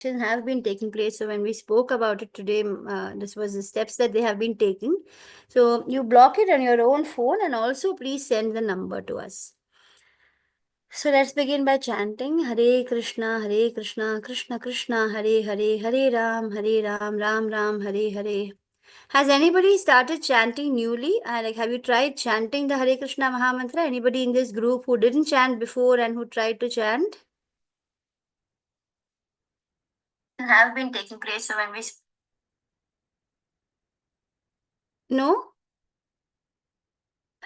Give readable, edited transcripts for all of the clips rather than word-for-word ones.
have been taking place. So when we spoke about it today, this was the steps that they have been taking. So you block it on your own phone and also please send the number to us. So let's begin by chanting Hare Krishna, Krishna Krishna, Hare Hare, Hare Ram, Ram Ram, Hare Hare. Has anybody started chanting newly? Have you tried chanting the Hare Krishna Mahamantra? Anybody in this group who didn't chant before and who tried to chant? Have been taking place. So when we no,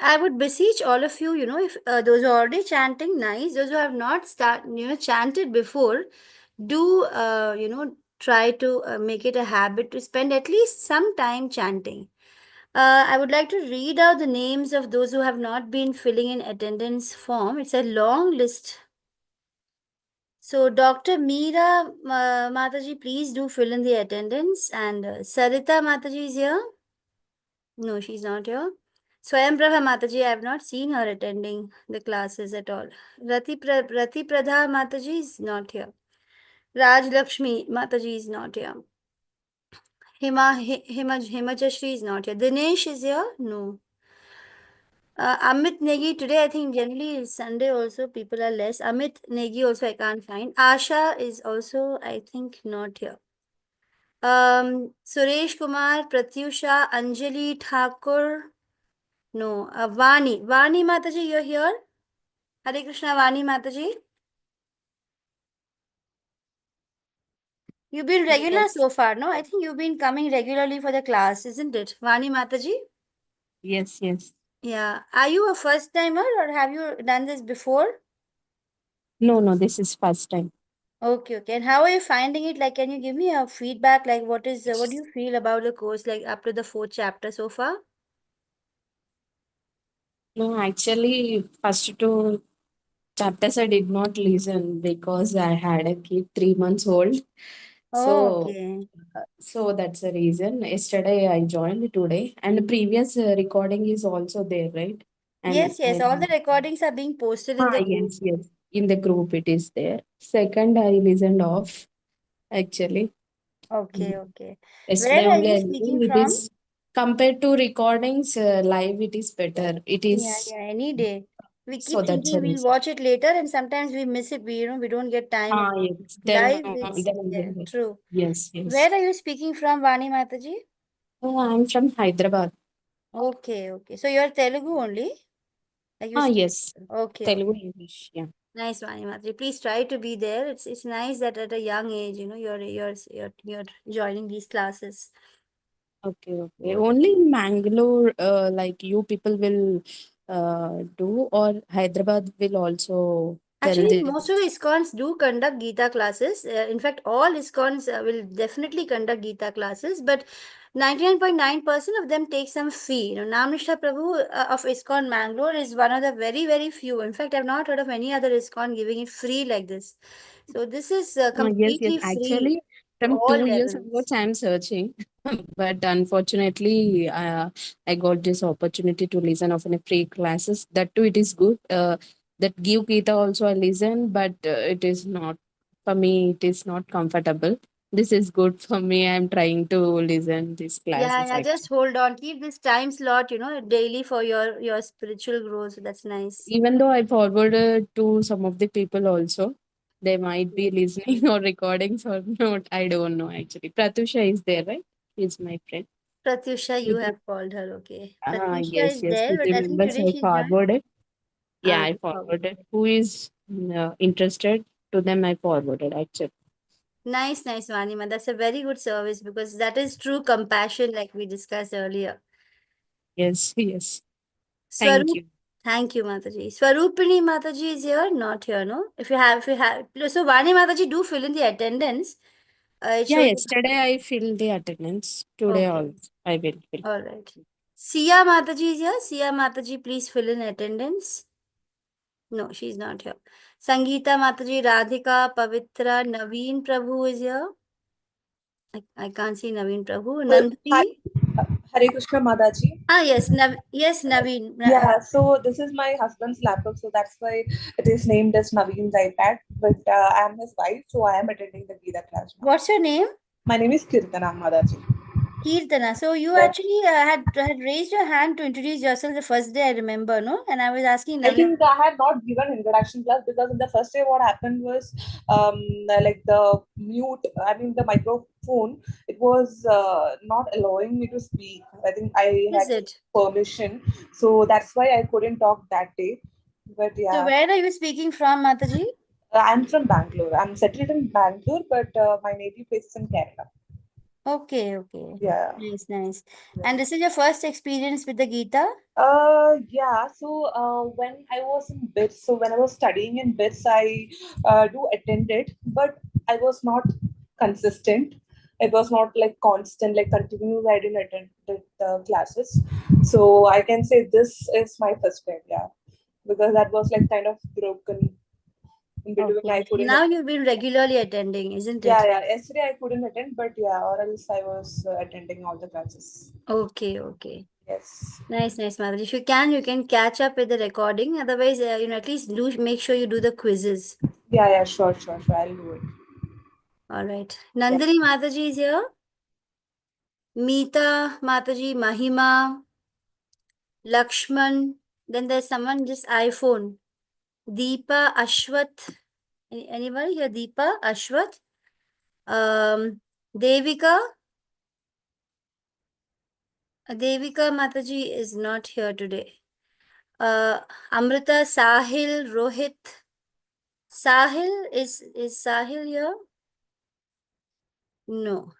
I would beseech all of you, if those who are already chanting, nice. Those who have not chanted before, do, try to make it a habit to spend at least some time chanting. I would like to read out the names of those who have not been filling in attendance form. It's a long list. So, Dr. Meera Mataji, please do fill in the attendance. And Sarita Mataji is here. No, she's not here. Swayamprabha Mataji, I have not seen her attending the classes at all. Rati Pradha Mataji is not here. Raj Lakshmi Mataji is not here. Himajashri is not here. Dinesh is here? No. Amit Negi, today I think generally is Sunday also, people are less. Amit Negi also I can't find. Asha is also, I think, not here. Suresh Kumar, Pratyusha, Anjali Thakur. No. Vani. Vani Mataji, you're here? Hare Krishna, Vani Mataji. You've been regular Yes, so far, no? I think you've been coming regularly for the class, isn't it? Vani Mataji? yes, yes. Yeah. Are you a first timer or have you done this before? No, no, this is first time. Okay, okay. And how are you finding it? Like, can you give me a feedback? Like, what do you feel about the course, like up to the fourth chapter so far? No, actually, first two chapters I did not listen because I had a kid 3 months old. Oh, So, okay. so that's the reason. Yesterday I joined today, and the previous recording is also there, right? Yes, yes. And All the recordings are being posted in the group. yes, yes. In the group it is there. Second, I listened off actually. Okay, okay. Yesterday Where are only you I speaking listened. It from? is compared to recordings live. It is better. It Yeah, is yeah, any day. We so keep that's the thinking we'll reason. watch it later, and sometimes we miss it. We don't get time of Yes. live. It's yeah, Then true. yes, yes. Where are you speaking from, Vani Mataji? Oh, I'm from Hyderabad. Okay, okay. So you're Telugu only? Like you speak. Yes. Okay, Telugu, okay. English. Yeah. Nice, Vani Mataji. Please try to be there. It's nice that at a young age, you're joining these classes. Okay, okay. So that Only in Mangalore, like you people will do, or Hyderabad will also tell actually, this. most of the ISKCONs do conduct Gita classes. In fact, all ISKCONs will definitely conduct Gita classes, but 99.9% of them take some fee. Namnishta Prabhu of ISKCON Mangalore is one of the very, very few. In fact, I've not heard of any other ISKCON giving it free like this. So this is Yes, yes. completely free Actually, to from all 2 years levels. onwards, I'm searching, but unfortunately, I got this opportunity to listen of in a free classes. That too, it is good. That give Gita also I listen, but it is not for me. It is not comfortable. This is good for me. I'm trying to listen these Yeah, classes yeah, just actually. hold on. Keep this time slot, daily for your spiritual growth. So that's nice. Even though I forwarded to some of the people also, they might be listening or recordings or not. I don't know actually. Pratusha is there, right? She's my friend. Pratyusha, To you the, have called her, okay. Pratyusha yes, is yes. there, To but the I think members today I she's joined. forwarded. Yeah, I No problem. forwarded. Who is interested? To them I forwarded actually. Nice, nice, Vanima. That's a very good service because that is true compassion, like we discussed earlier. Yes, yes. Thank Swaroop, you. thank you, Mataji. Swarupini Mataji is here, not here, no? If you have, so Vani Mataji, do fill in the attendance. It Yeah, shows. yesterday I filled the attendance. Today Okay, also I will fill. all right. Sia Mataji is here. Sia Mataji, please fill in attendance. No, she's not here. Sangeeta Mataji, Radhika, Pavitra, Naveen Prabhu is here. I can't see Naveen Prabhu. Hi, Nandini. Hare Krishna Mataji. Ah, yes, yes, Naveen. Yeah, so this is my husband's laptop, so that's why it is named as Naveen's iPad. But I am his wife, so I am attending the Gita class now. What's your name? My name is Kirtana Madaji. Kirtana. So you Yes. actually had raised your hand to introduce yourself the first day, I remember, no? And I was asking I Naveen. think I had not given introduction class because in the first day what happened was like the mute, I mean the microphone, it was not allowing me to speak. I think I Is had it? permission, so that's why I couldn't talk that day. But So yeah, where are you speaking from, Mataji? I'm from Bangalore. I'm settled in Bangalore, but my native place is in Kerala. Okay, okay. Yeah. Nice, nice. Yeah. And this is your first experience with the Gita? Yeah. So when I was in BITS, so when I was studying in BITS, I do attend it, but I was not consistent. It was not like constant, like continuous. I didn't attend the classes. So I can say this is my first time. Yeah, because that was like kind of broken in between. I Okay. couldn't. Now you've been regularly attending, isn't Yeah, it? yeah. Yesterday I couldn't attend, but yeah, or else I was attending all the classes. Okay, okay. Yes. Nice, nice, Madhuri. If you can catch up with the recording. Otherwise, at least do make sure you do the quizzes. Yeah, yeah. Sure, sure, sure. I'll do it. All right. Yeah. Nandini Mataji is here. Meeta Mataji, Mahima, Lakshman. Then there's someone just iPhone. Deepa, Ashwath. Anybody here? Deepa, Ashwath. Devika. Devika Mataji is not here today. Amrita, Sahil, Rohit. Sahil is Sahil here? No.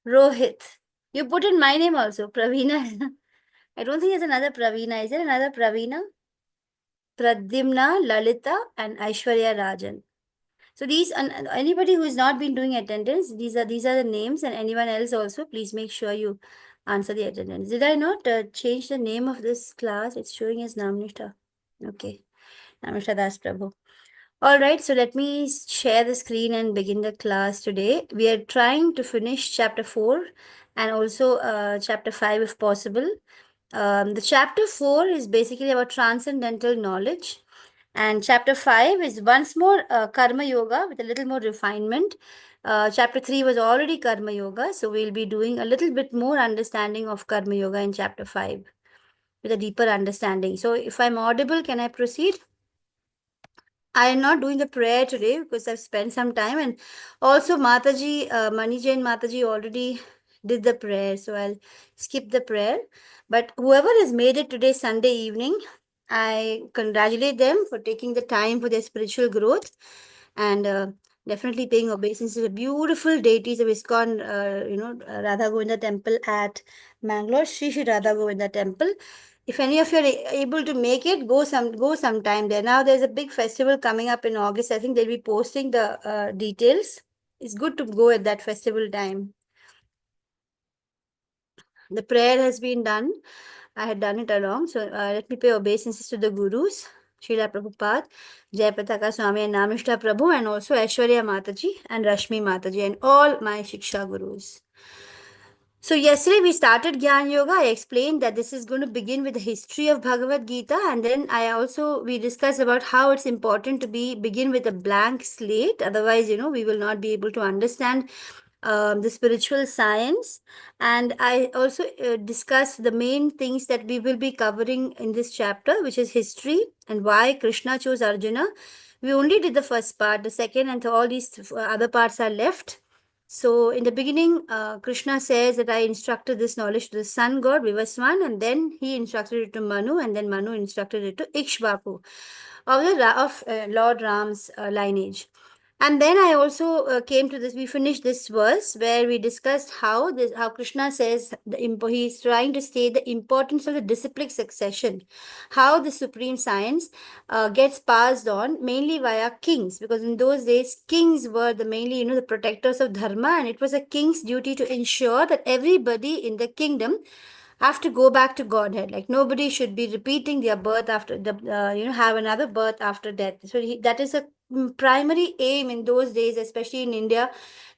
Rohit. You put in my name also, Praveena. I don't think there's another Praveena. Is there another Praveena? Pradyumna, Lalita, and Aishwarya Rajan. So anybody who has not been doing attendance, these are the names, and anyone else also, please make sure you answer the attendance. Did I not change the name of this class? It's showing as Namnishta. Okay, Namnishta Das Prabhu. All right, so let me share the screen and begin the class today. We are trying to finish chapter 4 and also chapter 5 if possible. The chapter 4 is basically about transcendental knowledge, and chapter 5 is once more Karma Yoga with a little more refinement. Chapter 3 was already Karma Yoga, so we'll be doing a little bit more understanding of Karma Yoga in chapter 5 with a deeper understanding. So, if I'm audible, can I proceed? I am not doing the prayer today because I've spent some time, and also Mataji, Mani Jain Mataji already did the prayer, so I'll skip the prayer. But whoever has made it today, Sunday evening, I congratulate them for taking the time for their spiritual growth and definitely paying obeisance to the beautiful deities of ISKCON, Radha Govinda Temple at Mangalore, Shri Radha Govinda Temple. If any of you are able to make it, go sometime there. Now there's a big festival coming up in August. I think they'll be posting the details. It's good to go at that festival time. The prayer has been done. I had done it along. So let me pay obeisances to the gurus, Srila Prabhupada, Jayapataka Swami and Namishta Prabhu, and also Aishwarya Mataji and Rashmi Mataji, and all my Shiksha gurus. So yesterday we started Gyan Yoga. I explained that this is going to begin with the history of Bhagavad Gita, and then we discussed about how it's important to begin with a blank slate. Otherwise, we will not be able to understand the spiritual science. And I also discussed the main things that we will be covering in this chapter, which is history and why Krishna chose Arjuna. We only did the first part. The second and all these other parts are left. So in the beginning, Krishna says that I instructed this knowledge to the sun god Vivaswan, and then he instructed it to Manu, and then Manu instructed it to Ikshvaku of Lord Ram's lineage. And then I also came to this. We finished this verse where we discussed how Krishna says he's trying to state the importance of the disciplic succession, how the supreme science gets passed on mainly via kings, because in those days kings were the mainly the protectors of dharma, and it was a king's duty to ensure that everybody in the kingdom have to go back to Godhead. Like nobody should be repeating their birth after the have another birth after death. So that is a primary aim in those days, especially in India.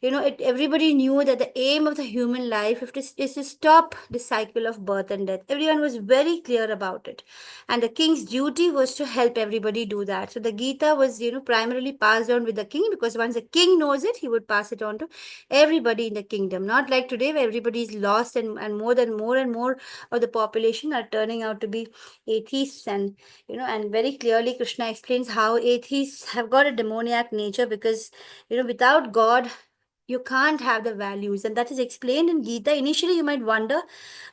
everybody knew that the aim of the human life is to stop the cycle of birth and death. Everyone was very clear about it, and the king's duty was to help everybody do that. So the Gita was, primarily passed on with the king, because once the king knows it, he would pass it on to everybody in the kingdom. Not like today, where everybody is lost, and more and more of the population are turning out to be atheists. And very clearly Krishna explains how atheists have got a demoniac nature, because without God you can't have the values, and that is explained in Gita. Initially you might wonder,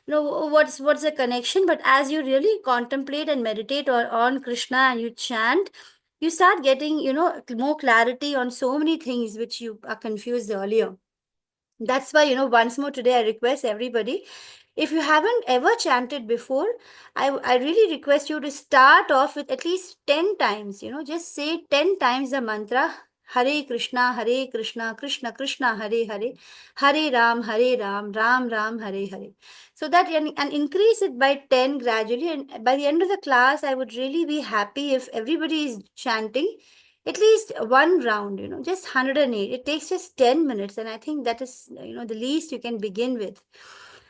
what's the connection, but as you really contemplate and meditate on Krishna and you chant, you start getting more clarity on so many things which you are confused earlier. That's why, once more today, I request everybody, if you haven't ever chanted before, I really request you to start off with at least 10 times, just say 10 times the mantra, Hare Krishna, Krishna Krishna, Hare Hare, Hare Ram, Ram Ram, Hare Hare. So that, and increase it by 10 gradually. And by the end of the class, I would really be happy if everybody is chanting at least one round, just 108. It takes just 10 minutes, and I think that is, the least you can begin with.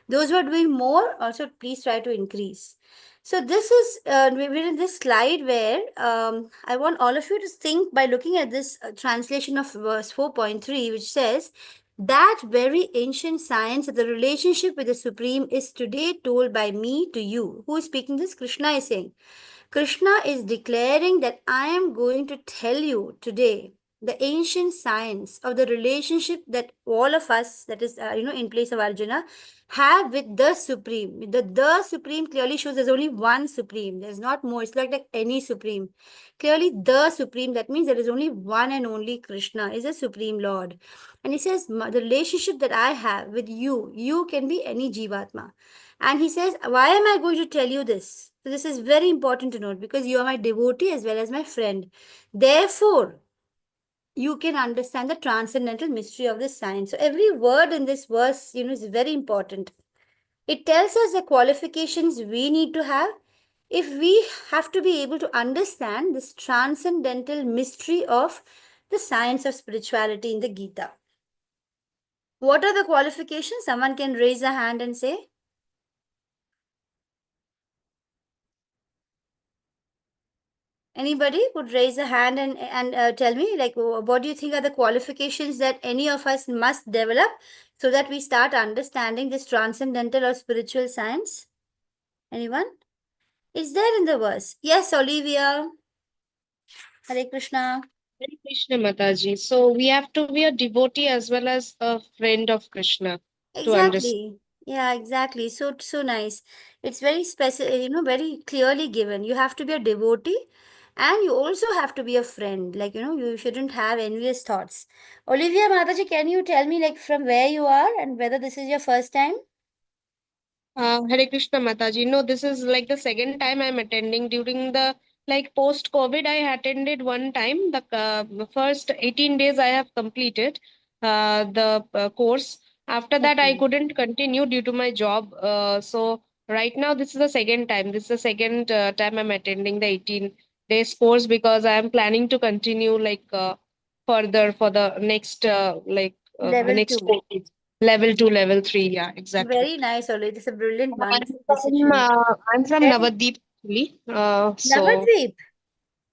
Those who are doing more, also please try to increase. So this is, we're in this slide where I want all of you to think by looking at this translation of verse 4.3, which says, that very ancient science of the relationship with the Supreme is today told by me to you. Who is speaking this? Krishna is saying. Krishna is declaring that I am going to tell you today the ancient science of the relationship that all of us, that is, in place of Arjuna, have with the Supreme. The Supreme clearly shows there's only one Supreme. There's not more. It's like any Supreme. Clearly, the Supreme, that means there is only one and only Krishna, is a Supreme Lord. And he says, the relationship that I have with you, you can be any Jivatma. And he says, why am I going to tell you this? So this is very important to note, because you are my devotee as well as my friend. Therefore, you can understand the transcendental mystery of this science. So every word in this verse, is very important. It tells us the qualifications we need to have if we have to be able to understand this transcendental mystery of the science of spirituality in the Gita. What are the qualifications? Someone can raise a hand and say. Anybody would raise a hand and tell me, like, what do you think are the qualifications that any of us must develop so that we start understanding this transcendental or spiritual science? Anyone? Is there in the verse? Yes, Olivia. Hare Krishna. Hare Krishna, Mataji. So we have to be a devotee as well as a friend of Krishna to understand. Exactly. Yeah, exactly. So nice. It's very specific, very clearly given. You have to be a devotee, and you also have to be a friend. Like, you shouldn't have envious thoughts. Olivia Mataji, can you tell me, like, from where you are and whether this is your first time? Hare Krishna Mataji. No, this is like the second time I'm attending. During the like post COVID, I attended one time. The first 18 days I have completed the course. After that, I Okay. couldn't continue due to my job. So right now, this is the second time. This is the second time I'm attending the 18 days course because I am planning to continue like further for the next Level next 2. course. Level 2, level 3. Yeah, exactly. Very nice, Olivia. It's a brilliant I'm one from decision. Then Navadip actually. Navadvip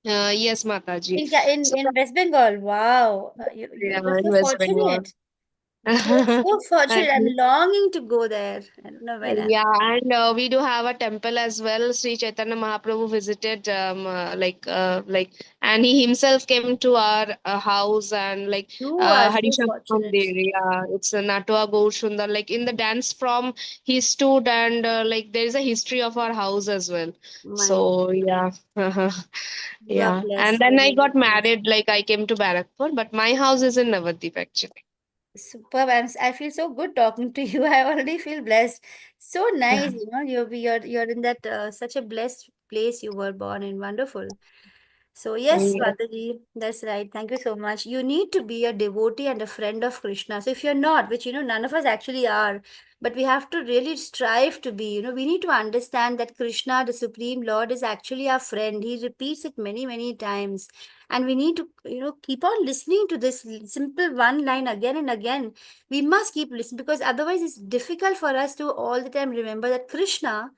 Yes, Mataji. in So in West Bengal. Wow. yeah, You're in so West Bengal. fortunate. You're so fortunate. I'm And longing to go there. I don't know when. yeah, and we do have a temple as well. Sri Chaitanya Mahaprabhu visited, and he himself came to our house and like You are so Harisha fortunate. Mandir. Yeah, it's a Natwa Gaur Sundar. Like in the dance from he stood and like there is a history of our house as well. My, So yeah, you are yeah. And blessed. then You're I really got blessed. married. Like I came to Barakpur, but my house is in Navadip actually. Superb. I feel so good talking to you. I already feel blessed. So nice, you're in that such a blessed place you were born in. Wonderful. So yes, Yes. Mataji, that's right. Thank you so much. You need to be a devotee and a friend of Krishna. So if you're not, which none of us actually are, but we have to really strive to be. We need to understand that Krishna, the Supreme Lord, is actually our friend. He repeats it many, many times, and we need to keep on listening to this simple one line again and again. We must keep listening because otherwise it's difficult for us to all the time remember that Krishna,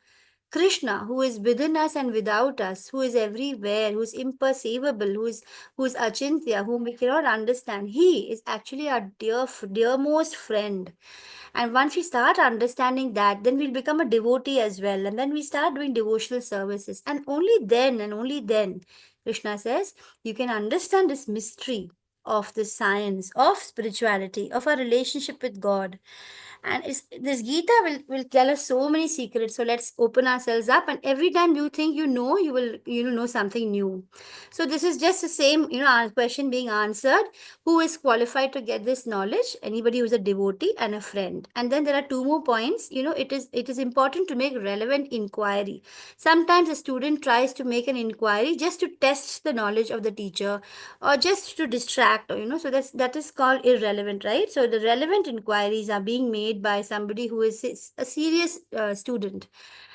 who is within us and without us, who is everywhere, who is imperceivable, who is Achintya, whom we cannot understand, he is actually our dearmost friend. And once we start understanding that, then we'll become a devotee as well. And then we start doing devotional services. And only then, Krishna says, you can understand this mystery of the science, of spirituality, of our relationship with God. And this Gita will tell us so many secrets. So let's open ourselves up. And every time you think you will know something new. So this is just the same question being answered. Who is qualified to get this knowledge? Anybody who's a devotee and a friend. And then there are two more points. It is important to make relevant inquiry. Sometimes a student tries to make an inquiry just to test the knowledge of the teacher or just to distract, so that is called irrelevant, right? So the relevant inquiries are being made by somebody who is a serious student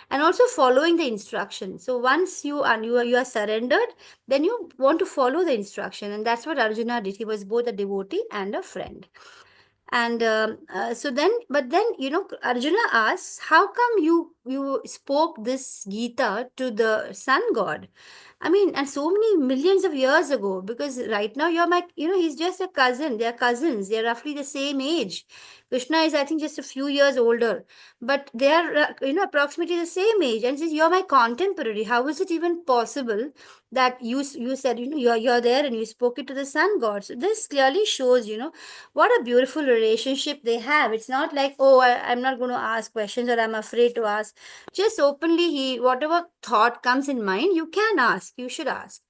and also following the instruction. So once you are surrendered, then you want to follow the instruction, and that's what Arjuna did. He was both a devotee and a friend. And but then Arjuna asks, how come you spoke this Gita to the sun god? I mean, and so many millions of years ago, because right now you're my, he's just a cousin. They're cousins. They're roughly the same age. Krishna is, I think, just a few years older, but they are, approximately the same age. And says, you're my contemporary. How is it even possible that you said, you're there and you spoke it to the sun god? So this clearly shows, what a beautiful relationship they have. It's not like, oh, I'm not going to ask questions or I'm afraid to ask. Just openly, whatever thought comes in mind, you can ask. You should ask.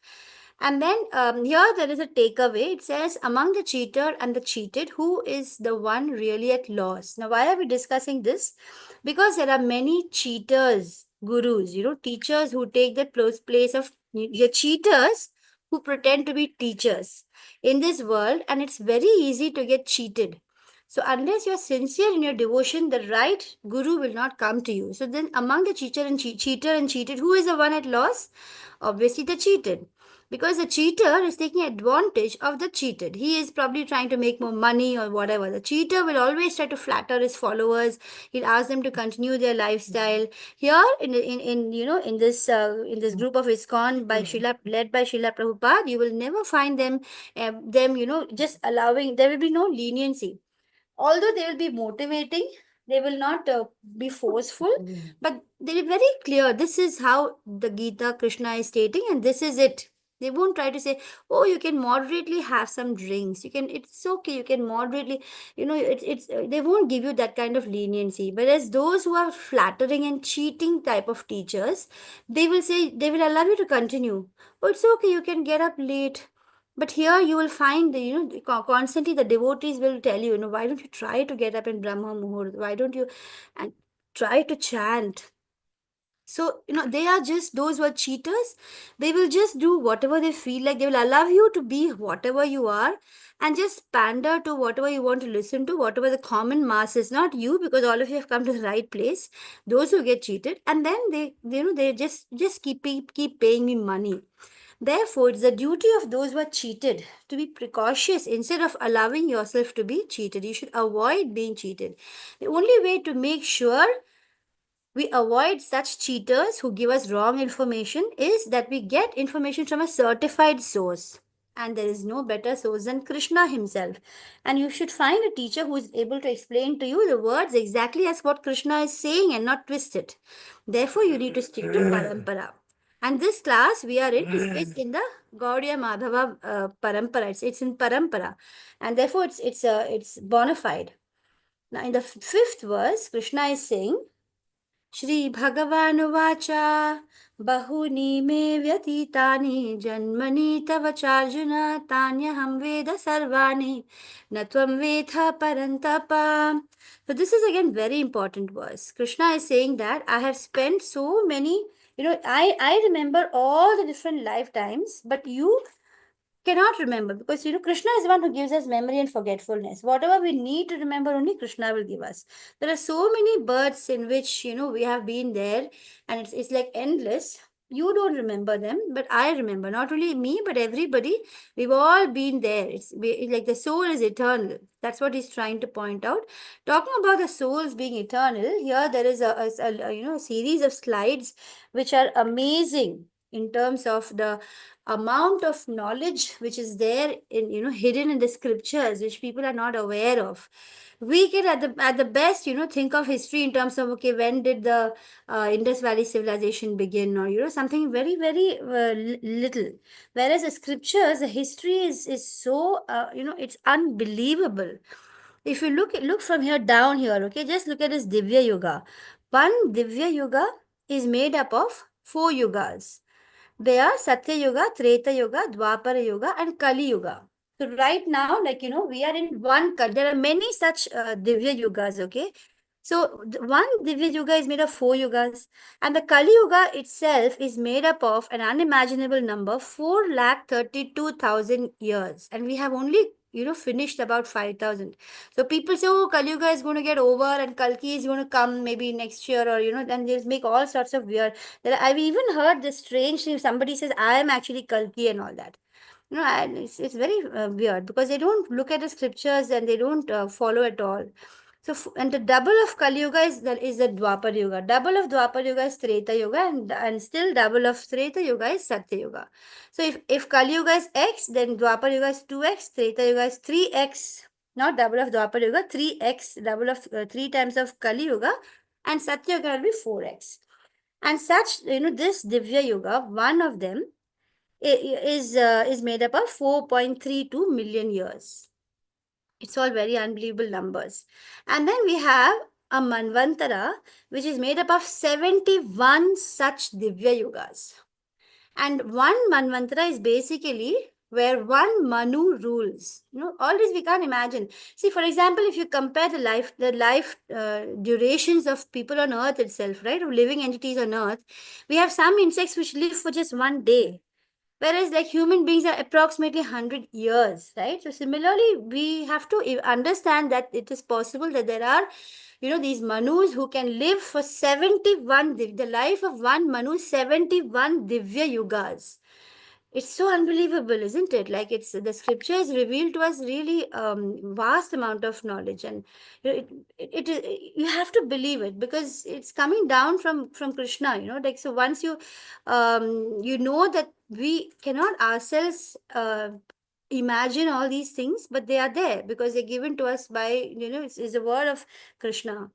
And then here there is a takeaway. It says, among the cheater and the cheated, who is the one really at loss? Now, why are we discussing this? Because there are many cheaters, gurus, teachers who take the place of the cheaters who pretend to be teachers in this world, and it's very easy to get cheated. So unless you're sincere in your devotion, the right guru will not come to you. So then, among the cheater and cheated, who is the one at loss? Obviously, the cheated. Because the cheater is taking advantage of the cheated. He is probably trying to make more money or whatever. The cheater will always try to flatter his followers. He'll ask them to continue their lifestyle. Here in this group of ISKCON led by Srila Prabhupada, you will never find them just allowing. There will be no leniency, although they will be motivating. They will not be forceful, but they are very clear. This is how the Gita Krishna is stating, and this is it. They won't try to say, oh, you can moderately have some drinks, it's okay, you can moderately, they won't give you that kind of leniency. Whereas those who are flattering and cheating type of teachers, they will allow you to continue. Oh, it's okay, you can get up late. But here you will find, constantly the devotees will tell you, why don't you try to get up in Brahma Muhurt? Why don't you and try to chant? So, they are just those who are cheaters. They will just do whatever they feel like. They will allow you to be whatever you are and just pander to whatever you want to listen to, whatever the common mass is. Not you, because all of you have come to the right place. Those who get cheated, and then they just keep paying me money. Therefore, it's the duty of those who are cheated to be precautious instead of allowing yourself to be cheated. You should avoid being cheated. The only way to make sure we avoid such cheaters who give us wrong information is that we get information from a certified source. And there is no better source than Krishna himself. And you should find a teacher who is able to explain to you the words exactly as what Krishna is saying and not twist it. Therefore, you need to stick to parampara. And this class we are in is in the Gaudiya Madhava parampara. It's in parampara. And therefore, it's bona fide. Now, in the fifth verse, Krishna is saying, श्रीभगवानुवाच बहूनि मे व्यतीतानि जन्मनि तव चार्जुन तान्यहं वेद सर्वाणि न त्वं वेद परन्तप. So this is again very important verse. Krishna is saying that I have spent so many I remember all the different lifetimes, but you cannot remember, because Krishna is the one who gives us memory and forgetfulness. Whatever we need to remember, only Krishna will give us. There are so many births in which we have been there, and it's like endless. You don't remember them, but I remember. Not only me, but everybody. We've all been there. It's like the soul is eternal. That's what he's trying to point out. Talking about the souls being eternal, here there is a series of slides which are amazing in terms of the amount of knowledge which is there in hidden in the scriptures, which people are not aware of. We can at the best think of history in terms of, okay, when did the Indus Valley civilization begin, or something very very little. Whereas the scriptures, the history is so it's unbelievable. If you look from here down here, okay, just look at this Divya Yuga. One Divya Yuga is made up of four yugas. They are Satya Yuga, Treta Yuga, Dwapara Yuga, and Kali Yuga. So right now, like we are in one. There are many such Divya Yugas. Okay, so one Divya Yuga is made of four yugas, and the Kali Yuga itself is made up of an unimaginable number, 4,32,000 years, and we have only finished about 5,000. So people say, oh, Kali Yuga is going to get over, and Kalki is going to come maybe next year, or then they'll make all sorts of weird. I've even heard this strange thing. Somebody says, I am actually Kalki and all that. And it's very weird, because they don't look at the scriptures and they don't follow at all. So, and the double of Kali Yuga is the Dwapar Yuga. Double of Dwapar Yuga is Treta Yuga, and still double of Treta Yuga is Satya Yuga. So, if Kali Yuga is X, then Dwapar Yuga is 2X, Treta Yuga is 3X. Not double of Dwapar Yuga, 3X, double of 3 times of Kali Yuga, and Satya Yuga will be 4X. And such, this Divya Yuga, one of them is made up of 4.32 million years. It's all very unbelievable numbers. And then we have a Manvantara, which is made up of 71 such Divya Yugas. And one Manvantara is basically where one Manu rules. All this we can't imagine. See, for example, if you compare the life durations of people on Earth itself, right, of living entities on Earth, we have some insects which live for just one day. Whereas like human beings are approximately 100 years, right? So similarly, we have to understand that it is possible that there are, these Manus who can live for 71, the life of one Manu, 71 Divya Yugas. It's so unbelievable, isn't it? Like, it's the scriptures reveal to us really vast amount of knowledge, and you have to believe it, because it's coming down from Krishna. Like, so once you know that we cannot ourselves imagine all these things, but they are there because they're given to us by it's a word of Krishna.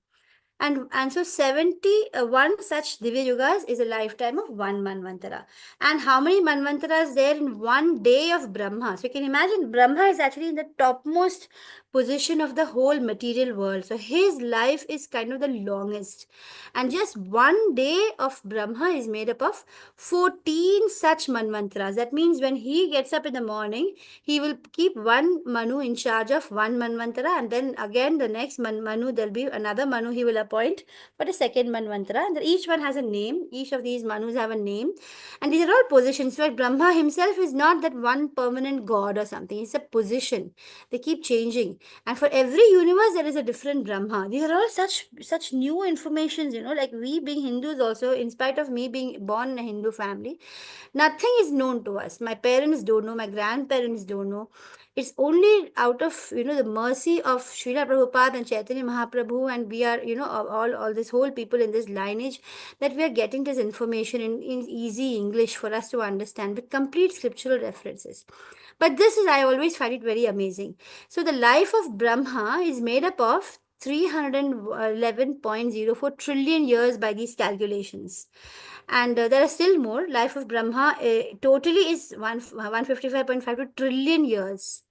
And so 71 such Divya Yugas is a lifetime of one Manvantara. And how many Manvantaras there in one day of Brahma? So you can imagine Brahma is actually in the topmost position of the whole material world. So his life is kind of the longest. And just one day of Brahma is made up of 14 such Manvantaras. That means when he gets up in the morning, he will keep one Manu in charge of one Manvantara, and then again the next Manu, there'll be another Manu he will appoint for the second Manvantara, and each one has a name. Each of these Manus have a name, and these are all positions. Like Brahma himself is not that one permanent god or something. It's a position. They keep changing, and for every universe there is a different Brahma. These are all such new informations. Like we being Hindus also, in spite of me being born in a Hindu family, nothing is known to us. My parents don't know, my grandparents don't know. It's only out of the mercy of Srila Prabhupada and Chaitanya Mahaprabhu, and we are all this whole people in this lineage, that we are getting this information in easy English for us to understand with complete scriptural references. But this is, I always find it very amazing. So the life of Brahma is made up of 311.04 trillion years by these calculations. And there are still more. Life of Brahma totally is 155.52 trillion years.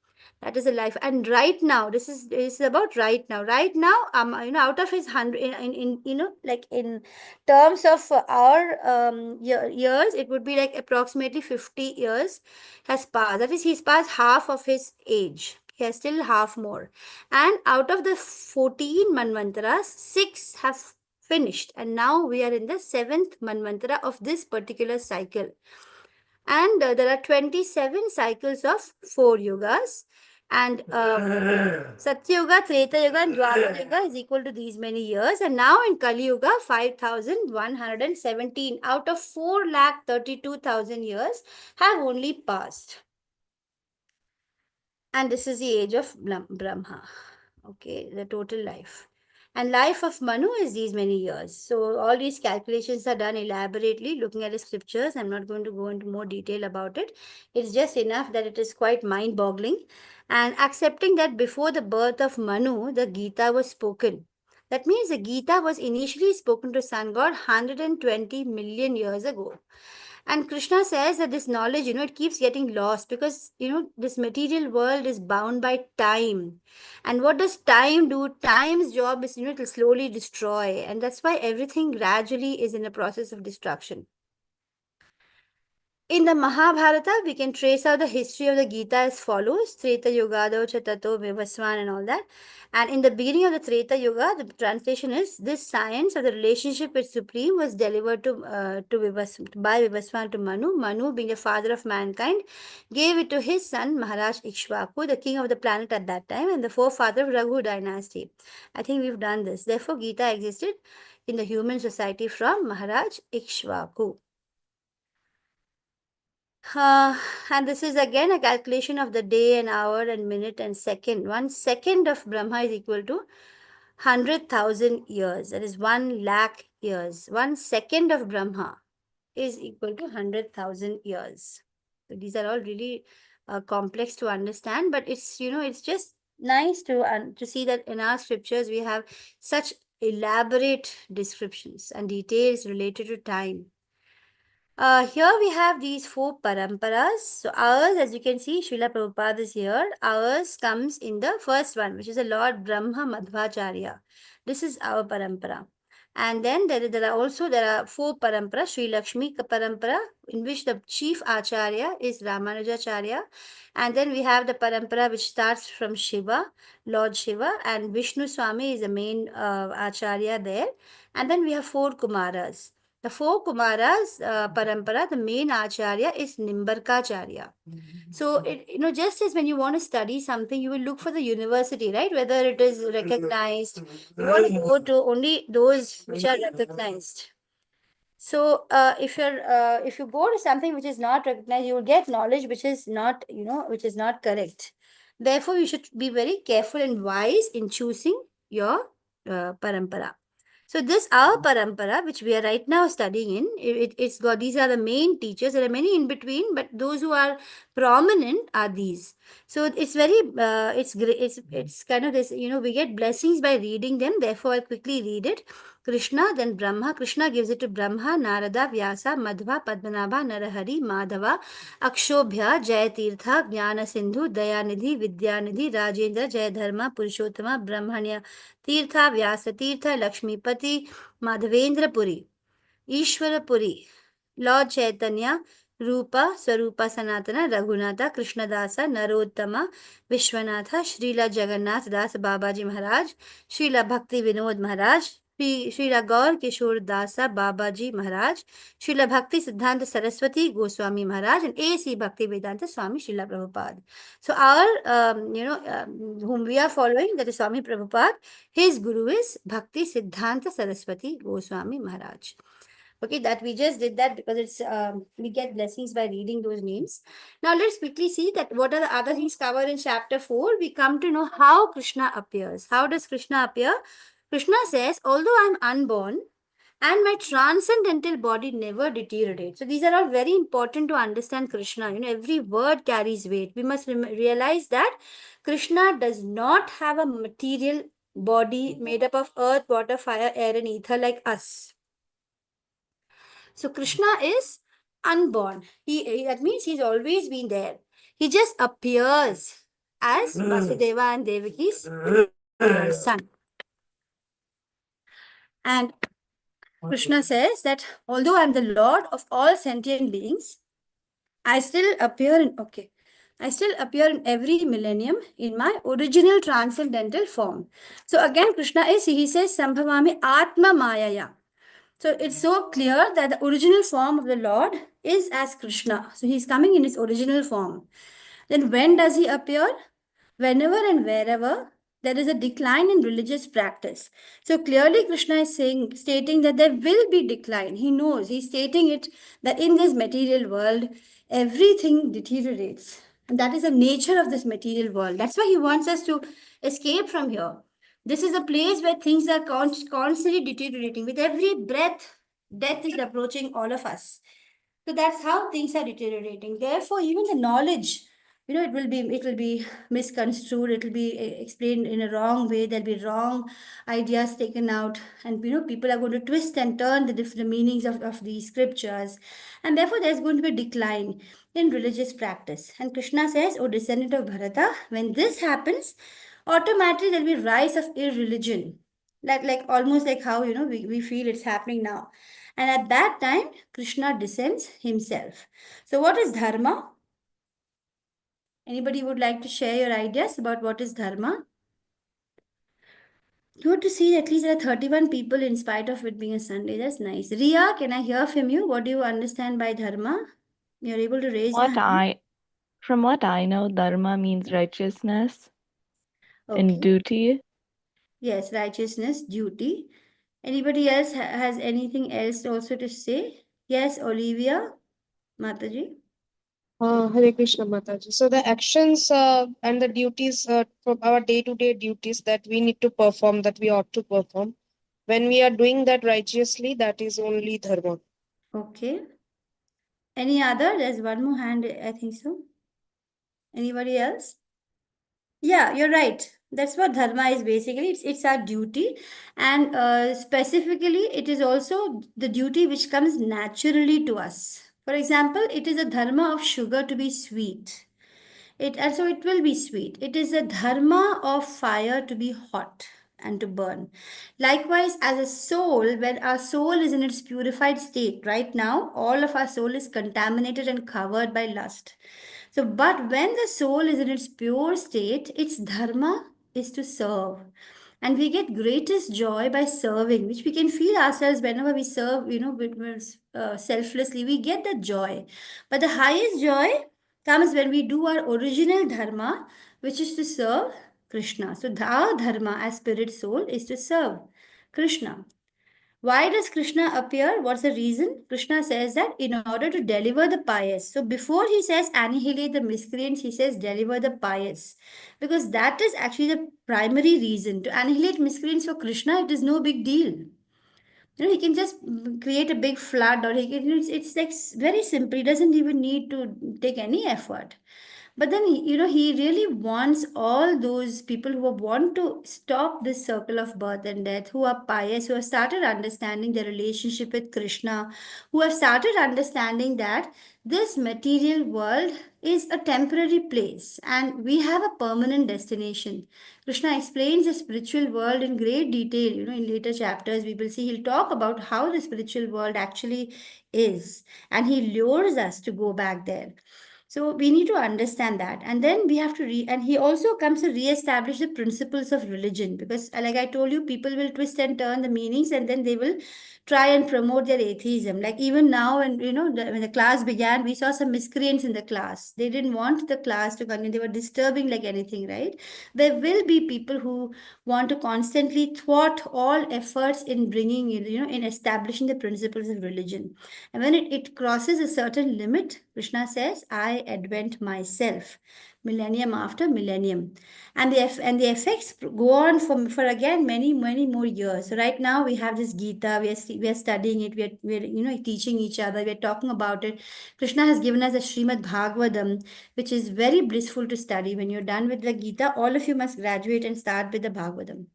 That is a life. And right now, this is about right now. Right now, out of his 100, like in terms of our years, it would be like approximately 50 years has passed. That is, he's passed half of his age. He has still half more. And out of the 14 Manvantaras, 6 have finished. And now we are in the 7th Manvantara of this particular cycle. And there are 27 cycles of 4 yugas. And Satya Yuga, Treta Yuga, and Dwapara Yuga is equal to these many years. And now in Kali Yuga, 5,117 out of 4,32,000 years have only passed. And this is the age of Brahma. Okay, the total life. And life of Manu is these many years. So all these calculations are done elaborately looking at the scriptures. I'm not going to go into more detail about it. It's just enough that it is quite mind-boggling. And accepting that before the birth of Manu, the Gita was spoken. That means the Gita was initially spoken to sun god 120 million years ago. And Krishna says that this knowledge, it keeps getting lost because, this material world is bound by time. And what does time do? Time's job is, to slowly destroy. And that's why everything gradually is in a process of destruction. In the Mahabharata, we can trace out the history of the Gita as follows: Treta Yugado Chatato Vivaswan and all that. And in the beginning of the Treta Yuga, the translation is: this science of the relationship with Supreme was delivered by Vivaswan to Manu. Manu, being the father of mankind, gave it to his son Maharaj Ikshvaku, the king of the planet at that time, and the forefather of Raghu dynasty. I think we've done this. Therefore, Gita existed in the human society from Maharaj Ikshvaku. And this is again a calculation of the day and hour and minute and second. 1 second of Brahma is equal to 100,000 years. That is 1 lakh years. 1 second of Brahma is equal to 100,000 years. So these are all really complex to understand, but it's, it's just nice to see that in our scriptures we have such elaborate descriptions and details related to time. Here we have these 4 paramparas. So ours, as you can see, Srila Prabhupada is here. Ours comes in the first one, which is the Lord Brahma Madhvacharya. This is our parampara. And then there are 4 paramparas, Sri Lakshmi parampara, in which the chief acharya is Ramanujacharya. And then we have the parampara which starts from Shiva, Lord Shiva, and Vishnu Swami is the main acharya there. And then we have 4 Kumaras. The 4 Kumaras parampara, the main acharya is Nimbarkacharya. So, just as when you want to study something, you will look for the university, right? Whether it is recognized. You want to go to only those which are recognized. So, if you go to something which is not recognized, you will get knowledge which is not, which is not correct. Therefore, you should be very careful and wise in choosing your parampara. So this our parampara, which we are right now studying in, it's got, these are the main teachers. There are many in between, but those who are prominent are these. So it's very, it's great. It's kind of this, we get blessings by reading them. Therefore, I'll quickly read it. Krishna, then Brahma. Krishna gives it to Brahma, Narada, Vyasa, Madhva, Padmanabha, Narahari, Madhava, Akshobhya, Jayatirtha, Jnana Sindhu, Dayanidhi, Vidyanidhi, Rajendra, Jayadharma, Purushottama, Brahmanya, Tirtha, Vyasa Tirtha, Lakshmipati, Madhavendra Ishwarapuri, Lord Chaitanya, Rupa, Swarupa Sanatana, Raghunatha, Krishnadasa, Narottama, Vishwanatha, Srila Jagannath Das Babaji Maharaj, Srila Bhakti Vinod Maharaj, Srila Gaur Kishore Dasa Babaji Maharaj, Srila Bhakti Siddhanta Saraswati Goswami Maharaj, and A.C. Bhakti Vedanta Swami Srila Prabhupada. So our, whom we are following, that is Swami Prabhupada, his guru is Bhakti Siddhanta Saraswati Goswami Maharaj. Okay, that we just did that because it's we get blessings by reading those names. Now let's quickly see that what are the other things covered in chapter 4. We come to know how Krishna appears. How does Krishna appear? Krishna says, although I'm unborn and my transcendental body never deteriorates. So these are all very important to understand Krishna. Every word carries weight. We must realize that Krishna does not have a material body made up of earth, water, fire, air, and ether like us. So Krishna is unborn. That means he's always been there. He just appears as Vasudeva and Devaki's son. And Krishna says that although I'm the Lord of all sentient beings, I still appear in, okay. I still appear in every millennium in my original transcendental form. So again, Krishna is, he says, Sambhavami Atma Mayaya. So it's so clear that the original form of the Lord is as Krishna. So he's coming in his original form. Then when does he appear? Whenever and wherever there is a decline in religious practice. So clearly Krishna is saying, stating that there will be decline. He knows, he's stating it that in this material world, everything deteriorates. And that is the nature of this material world. That's why he wants us to escape from here. This is a place where things are constantly deteriorating. With every breath, death is approaching all of us. So that's how things are deteriorating. Therefore, even the knowledge, it will be misconstrued. It will be explained in a wrong way. There'll be wrong ideas taken out, and people are going to twist and turn the different meanings of these scriptures, and therefore there's going to be a decline in religious practice. And Krishna says, "O descendant of Bharata, when this happens, automatically there'll be rise of irreligion." Like almost like how we feel it's happening now. And at that time, Krishna descends himself. So, what is dharma? Anybody would like to share your ideas about what is dharma? Good to see at least there are 31 people in spite of it being a Sunday. That's nice. Ria, can I hear from you? What do you understand by dharma? You're able to raise your What hand. I from what I know, dharma means righteousness and Okay. duty. Yes, righteousness, duty. Anybody else has anything else also to say? Yes, Olivia, Mataji. Hare Krishna Mataji. So the actions and the duties from our day-to-day duties that we need to perform, that we ought to perform, when we are doing that righteously, that is only dharma. Okay. Any other? There's one more hand, I think so. Anybody else? Yeah, you're right. That's what dharma is basically. It's our duty, and specifically, it is also the duty which comes naturally to us. For example, it is a dharma of sugar to be sweet. It will be sweet. It is a dharma of fire to be hot and to burn. Likewise, as a soul, when our soul is in its purified state, right now, all of our soul is contaminated and covered by lust. So, but when the soul is in its pure state, its dharma is to serve. And we get greatest joy by serving, which we can feel ourselves whenever we serve, selflessly. We get the joy. But the highest joy comes when we do our original dharma, which is to serve Krishna. So, our dharma as spirit soul is to serve Krishna. Why does Krishna appear? What's the reason? Krishna says that in order to deliver the pious. So before he says annihilate the miscreants, he says deliver the pious. Because that is actually the primary reason. To annihilate miscreants for Krishna, it is no big deal. He can just create a big flood, or he can, it's like very simple. He doesn't even need to take any effort. But then, he really wants all those people who want to stop this circle of birth and death, who are pious, who have started understanding their relationship with Krishna, who have started understanding that this material world is a temporary place and we have a permanent destination. Krishna explains the spiritual world in great detail. In later chapters, we will see he'll talk about how the spiritual world actually is, and he lures us to go back there. So we need to understand that. And then we have to and he also comes to re-establish the principles of religion, because like I told you, people will twist and turn the meanings, and then they will try and promote their atheism. Like even now, when when the class began, we saw some miscreants in the class. They didn't want the class to continue. They were disturbing like anything, right? There will be people who want to constantly thwart all efforts in bringing, in establishing the principles of religion. And when it crosses a certain limit, Krishna says, I advent myself, millennium after millennium. And the effects go on for again many more years. So right now we have this Gita, we are studying it, we are teaching each other, we are talking about it. Krishna has given us a Srimad Bhagavatam, which is very blissful to study. When you're done with the Gita, all of you must graduate and start with the Bhagavatam.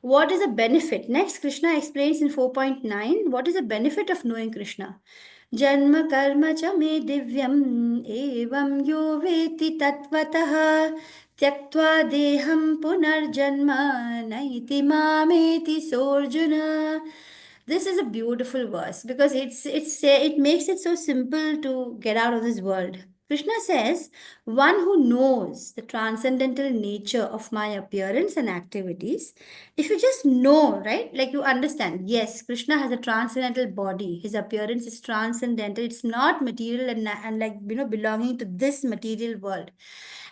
What is the benefit? Next, Krishna explains in 4.9 what is the benefit of knowing Krishna. Janma karma cha me divyam evam yo veti tatvatah tyaktva deham punarjanma naiti mameti sorjuna. This is a beautiful verse because it makes it so simple to get out of this world. Krishna says, one who knows the transcendental nature of my appearance and activities, if you just know, right, like you understand, yes, Krishna has a transcendental body. His appearance is transcendental. It's not material and like, belonging to this material world.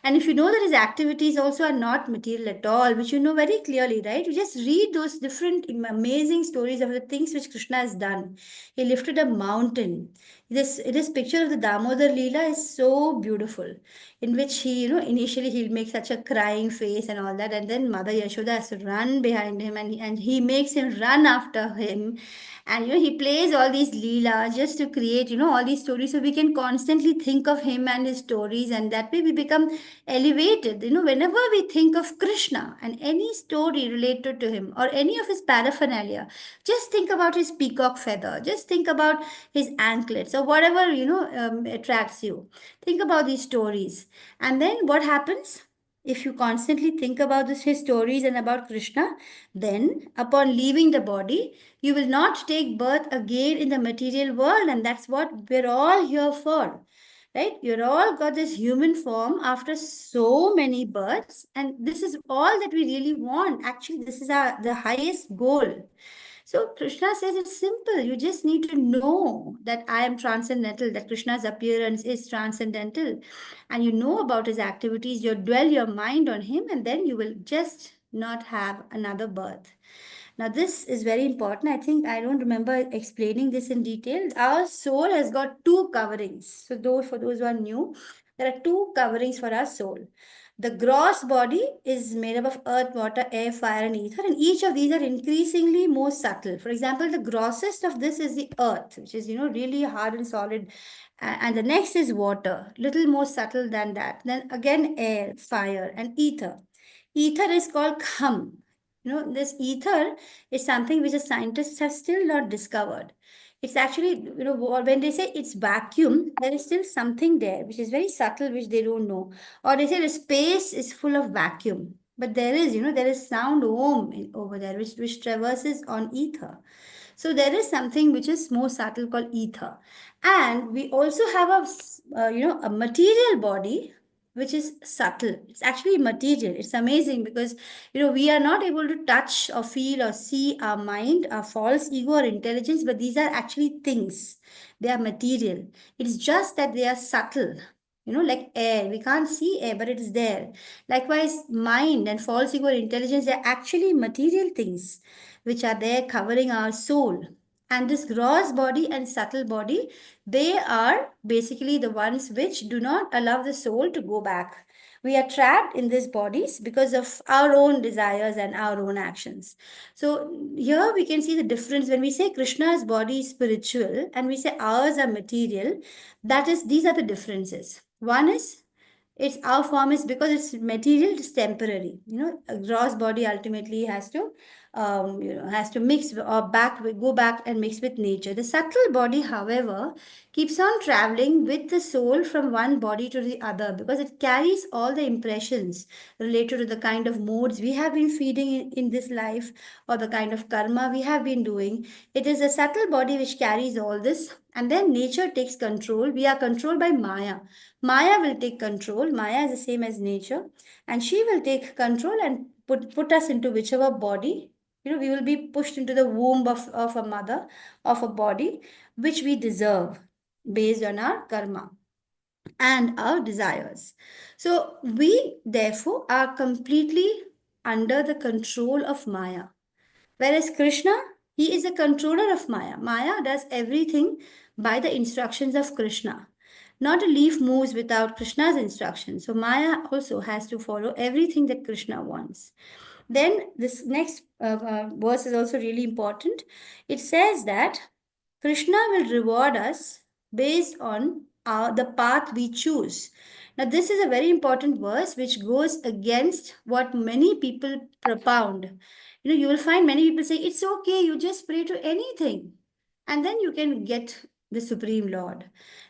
And if you know that his activities also are not material at all, which you know very clearly, right? You just read those different amazing stories of the things which Krishna has done. He lifted a mountain. This picture of the Damodar Leela is so beautiful, in which he, initially he'll make such a crying face and all that, and then Mother Yashoda has to run behind him, and he makes him run after him, and he plays all these leela just to create all these stories, so we can constantly think of him and his stories, and that way we become elevated. Whenever we think of Krishna and any story related to him or any of his paraphernalia, just think about his peacock feather, just think about his anklets or whatever attracts you. Think about these stories, and then what happens? If you constantly think about his stories and about Krishna, then upon leaving the body, you will not take birth again in the material world, and that's what we're all here for. Right? You're all got this human form after so many births, and this is all that we really want. Actually, this is the highest goal. So Krishna says it's simple. You just need to know that I am transcendental, that Krishna's appearance is transcendental, and you know about his activities. You dwell your mind on him, and then you will just not have another birth. Now, this is very important. I think I don't remember explaining this in detail. Our soul has got two coverings. So, for those who are new, there are two coverings for our soul. The gross body is made up of earth, water, air, fire, and ether, and each of these are increasingly more subtle. For example, the grossest of this is the earth, which is really hard and solid, and the next is water, little more subtle than that. Then again, air, fire, and ether. Ether is called kham. This ether is something which the scientists have still not discovered. It's actually, when they say it's vacuum, there is still something there which is very subtle, which they don't know. Or they say the space is full of vacuum. But there is sound om over there, which traverses on ether. So there is something which is more subtle called ether. And we also have a material body which is subtle. It's actually material. It's amazing because we are not able to touch or feel or see our mind, our false ego or intelligence, but these are actually things. They are material. It's just that they are subtle. Like air. We can't see air, but it is there. Likewise, mind and false ego or intelligence, they are actually material things which are there covering our soul. And this gross body and subtle body, they are basically the ones which do not allow the soul to go back. We are trapped in these bodies because of our own desires and our own actions. So here we can see the difference when we say Krishna's body is spiritual and we say ours are material. That is, these are the differences. One is it's our form is because it's material, it's temporary. A gross body ultimately has to mix or go back and mix with nature. The subtle body, however, keeps on traveling with the soul from one body to the other because it carries all the impressions related to the kind of modes we have been feeding in this life or the kind of karma we have been doing. It is a subtle body which carries all this, and then nature takes control. We are controlled by Maya. Maya will take control. Maya is the same as nature, and she will take control and put us into whichever body. We will be pushed into the womb of a mother, of a body, which we deserve based on our karma and our desires. So we, therefore, are completely under the control of Maya. Whereas Krishna, he is a controller of Maya. Maya does everything by the instructions of Krishna. Not a leaf moves without Krishna's instructions. So Maya also has to follow everything that Krishna wants. Then this next verse is also really important. It says that Krishna will reward us based on the path we choose. Now, this is a very important verse which goes against what many people propound. You will find many people say, it's okay, you just pray to anything, and then you can get the Supreme Lord.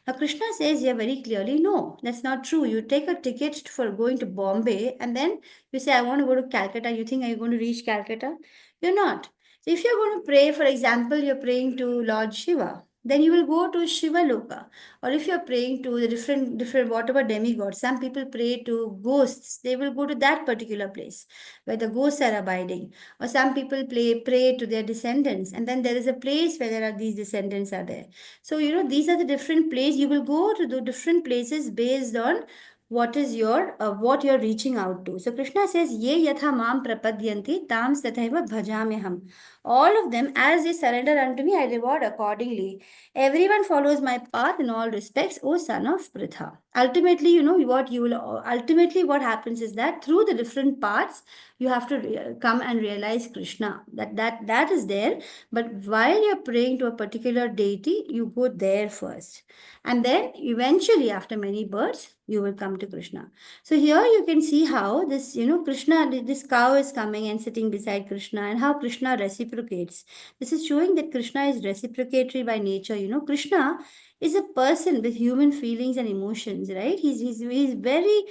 Now, Krishna says here very clearly, no, that's not true. You take a ticket for going to Bombay, and then you say, I want to go to Calcutta. You think, are you going to reach Calcutta? You're not. So if you're going to pray, for example, you're praying to Lord Shiva, then you will go to Shiva Loka. Or if you're praying to the different whatever demigod, some people pray to ghosts, they will go to that particular place where the ghosts are abiding. Or some people pray to their descendants, and then there is a place where there are these descendants are there. So these are the different places. You will go to the different places based on what you're reaching out to. So Krishna says, Ye yatha mam prapadyanti tam tathaiva bhajamyaham. All of them, as they surrender unto me, I reward accordingly. Everyone follows my path in all respects, O son of Pritha. Ultimately, ultimately what happens is that through the different paths, you have to come and realize Krishna. That is there. But while you're praying to a particular deity, you go there first. And then eventually, after many births, you will come to Krishna. So here you can see how this, Krishna, this cow is coming and sitting beside Krishna, and how Krishna reciprocates. This is showing that Krishna is reciprocatory by nature. Krishna is a person with human feelings and emotions, right? He's very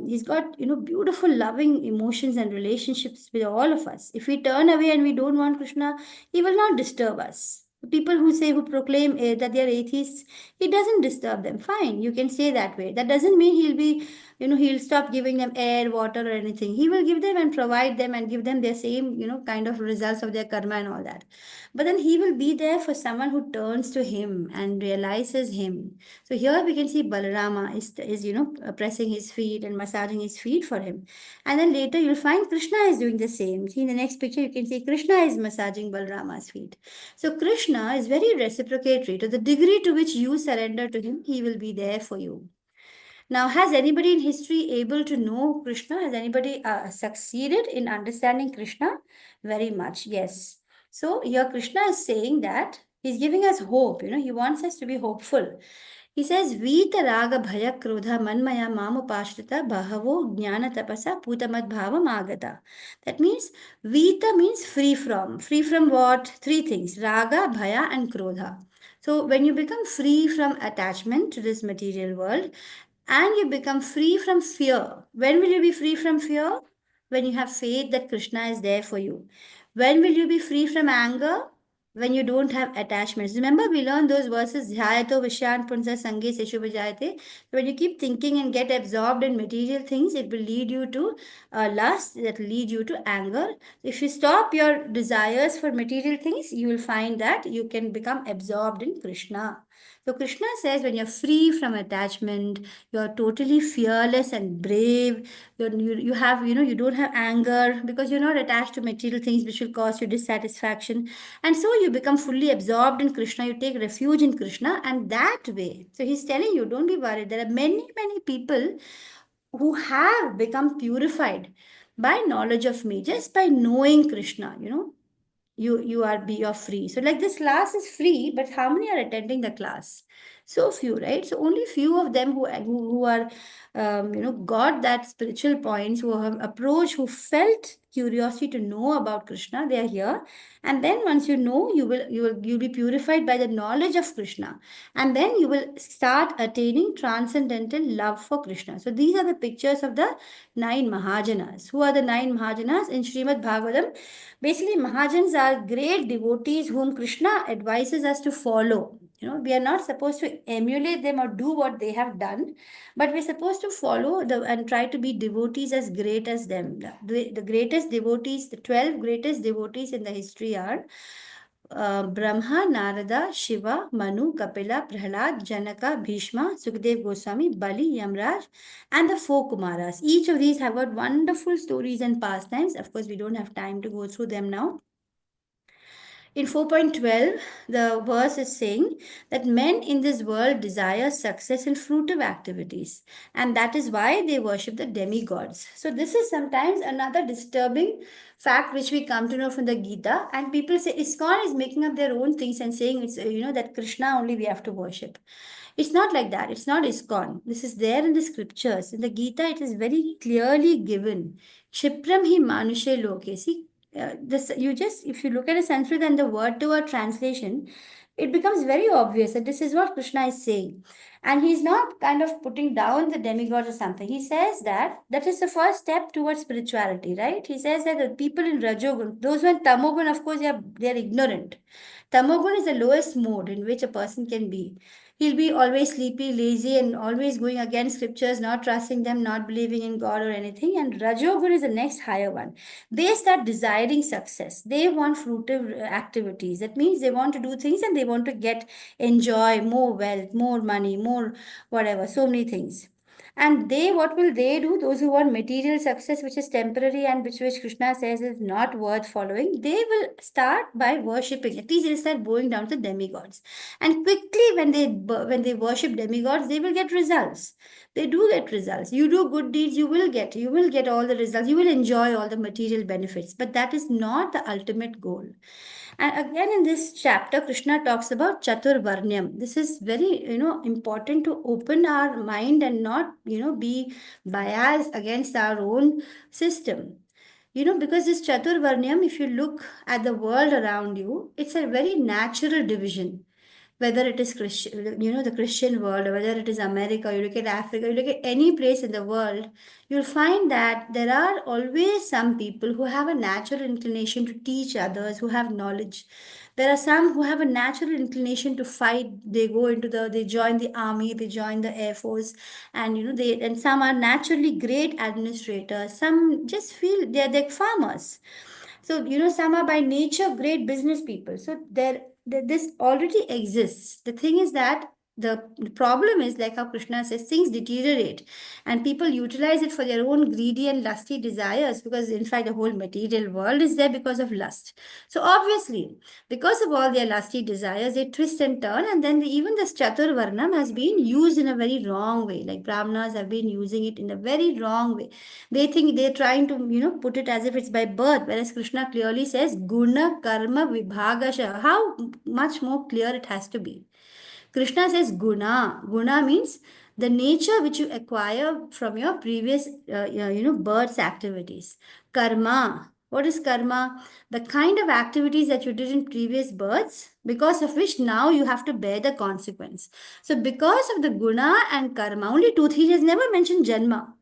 he's got beautiful loving emotions and relationships with all of us. If we turn away and we don't want Krishna, he will not disturb us. People who proclaim that they are atheists, he doesn't disturb them. Fine, you can say that way. That doesn't mean he'll stop giving them air, water, or anything. He will give them and provide them and give them their same, kind of results of their karma and all that. But then he will be there for someone who turns to him and realizes him. So here we can see Balarama is pressing his feet and massaging his feet for him. And then later you'll find Krishna is doing the same. See in the next picture, you can see Krishna is massaging Balarama's feet. So Krishna is very reciprocatory. To the degree to which you surrender to him, he will be there for you. Now, has anybody in history able to know Krishna? Has anybody succeeded in understanding Krishna? Very much, yes. So here Krishna is saying that he's giving us hope. He wants us to be hopeful. He says, Vita Raga Bhaya Krodha Manmaya Mamupashrita Bahavo Jnana Tapasa Putamad Bhavam Agata. That means Vita means free from. Free from what? Three things: Raga, Bhaya, and Krodha. So when you become free from attachment to this material world, and you become free from fear. When will you be free from fear? When you have faith that Krishna is there for you. When will you be free from anger? When you don't have attachments. Remember, we learned those verses, Dhyayato Vishyan Punsa Sange Seshu Vijayate. When you keep thinking and get absorbed in material things, it will lead you to lust, that will lead you to anger. If you stop your desires for material things, you will find that you can become absorbed in Krishna. So Krishna says when you're free from attachment, you're totally fearless and brave. You have, you don't have anger because you're not attached to material things which will cause you dissatisfaction. And so you become fully absorbed in Krishna. You take refuge in Krishna, and that way. So he's telling you, don't be worried. There are many, many people who have become purified by knowledge of me, just by knowing Krishna. You're free. So like this class is free, but how many are attending the class? So few, right? So only few of them who are got that spiritual points, who have approached, who felt curiosity to know about Krishna, they are here. And then once you know, you'll be purified by the knowledge of Krishna, and then you will start attaining transcendental love for Krishna. So these are the pictures of the 9 Mahajanas. Who are the 9 Mahajanas in Srimad Bhagavatam? Basically, Mahajans are great devotees whom Krishna advises us to follow. We are not supposed to emulate them or do what they have done, but we're supposed to follow and try to be devotees as great as them. The greatest devotees, the 12 greatest devotees in the history are Brahma, Narada, Shiva, Manu, Kapila, Prahlad, Janaka, Bhishma, Sukadev Goswami, Bali, Yamraj, and the four Kumaras. Each of these have got wonderful stories and pastimes. Of course, we don't have time to go through them now. In 4.12, the verse is saying that men in this world desire success in fruitive activities, and that is why they worship the demigods. So, this is sometimes another disturbing fact which we come to know from the Gita, and people say ISKCON is making up their own things and saying it's that Krishna only we have to worship. It's not like that. It's not ISKCON. This is there in the scriptures. In the Gita, it is very clearly given. Kshipram hi manushe loke. See, this you just if you look at a Sanskrit and the word to word translation, it becomes very obvious that this is what Krishna is saying. And he's not kind of putting down the demigods or something. He says that that is the first step towards spirituality, right? He says that the people in Rajogun, those who are in Tamogun, of course, they are ignorant. Tamogun is the lowest mode in which a person can be. He'll be always sleepy, lazy, and always going against scriptures, not trusting them, not believing in God or anything. And Rajogun is the next higher one. They start desiring success. They want fruitive activities. That means they want to do things and they want to get enjoy more wealth, more money, more whatever, so many things. And they, what will they do? Those who want material success, which is temporary and which Krishna says is not worth following, they will start by worshipping. At least they'll start bowing down to demigods. And quickly, when they worship demigods, they will get results. They do get results. You do good deeds, you will get all the results. You will enjoy all the material benefits. But that is not the ultimate goal. And again, in this chapter, Krishna talks about Chaturvarnyam. This is very, important to open our mind and not, be biased against our own system. Because this Chaturvarnyam, if you look at the world around you, it's a very natural division, whether it is Christian, the Christian world, or whether it is America, you look at Africa, you look at any place in the world, you'll find that there are always some people who have a natural inclination to teach others, who have knowledge. There are some who have a natural inclination to fight. They join the army, they join the air force, and and some are naturally great administrators. Some just feel they're like farmers. So, some are by nature great business people. So this already exists. The thing is that the problem is, like how Krishna says, things deteriorate and people utilize it for their own greedy and lusty desires, because in fact the whole material world is there because of lust. So obviously, because of all their lusty desires, they twist and turn, and then even this Chaturvarnam has been used in a very wrong way. Like Brahmanas have been using it in a very wrong way. They think they're trying to, put it as if it's by birth, whereas Krishna clearly says guna karma vibhagasha. How much more clear it has to be. Krishna says guna. Guna means the nature which you acquire from your previous, birth's activities. Karma. What is karma? The kind of activities that you did in previous births, because of which now you have to bear the consequence. So, because of the guna and karma, only two, he has never mentioned janma.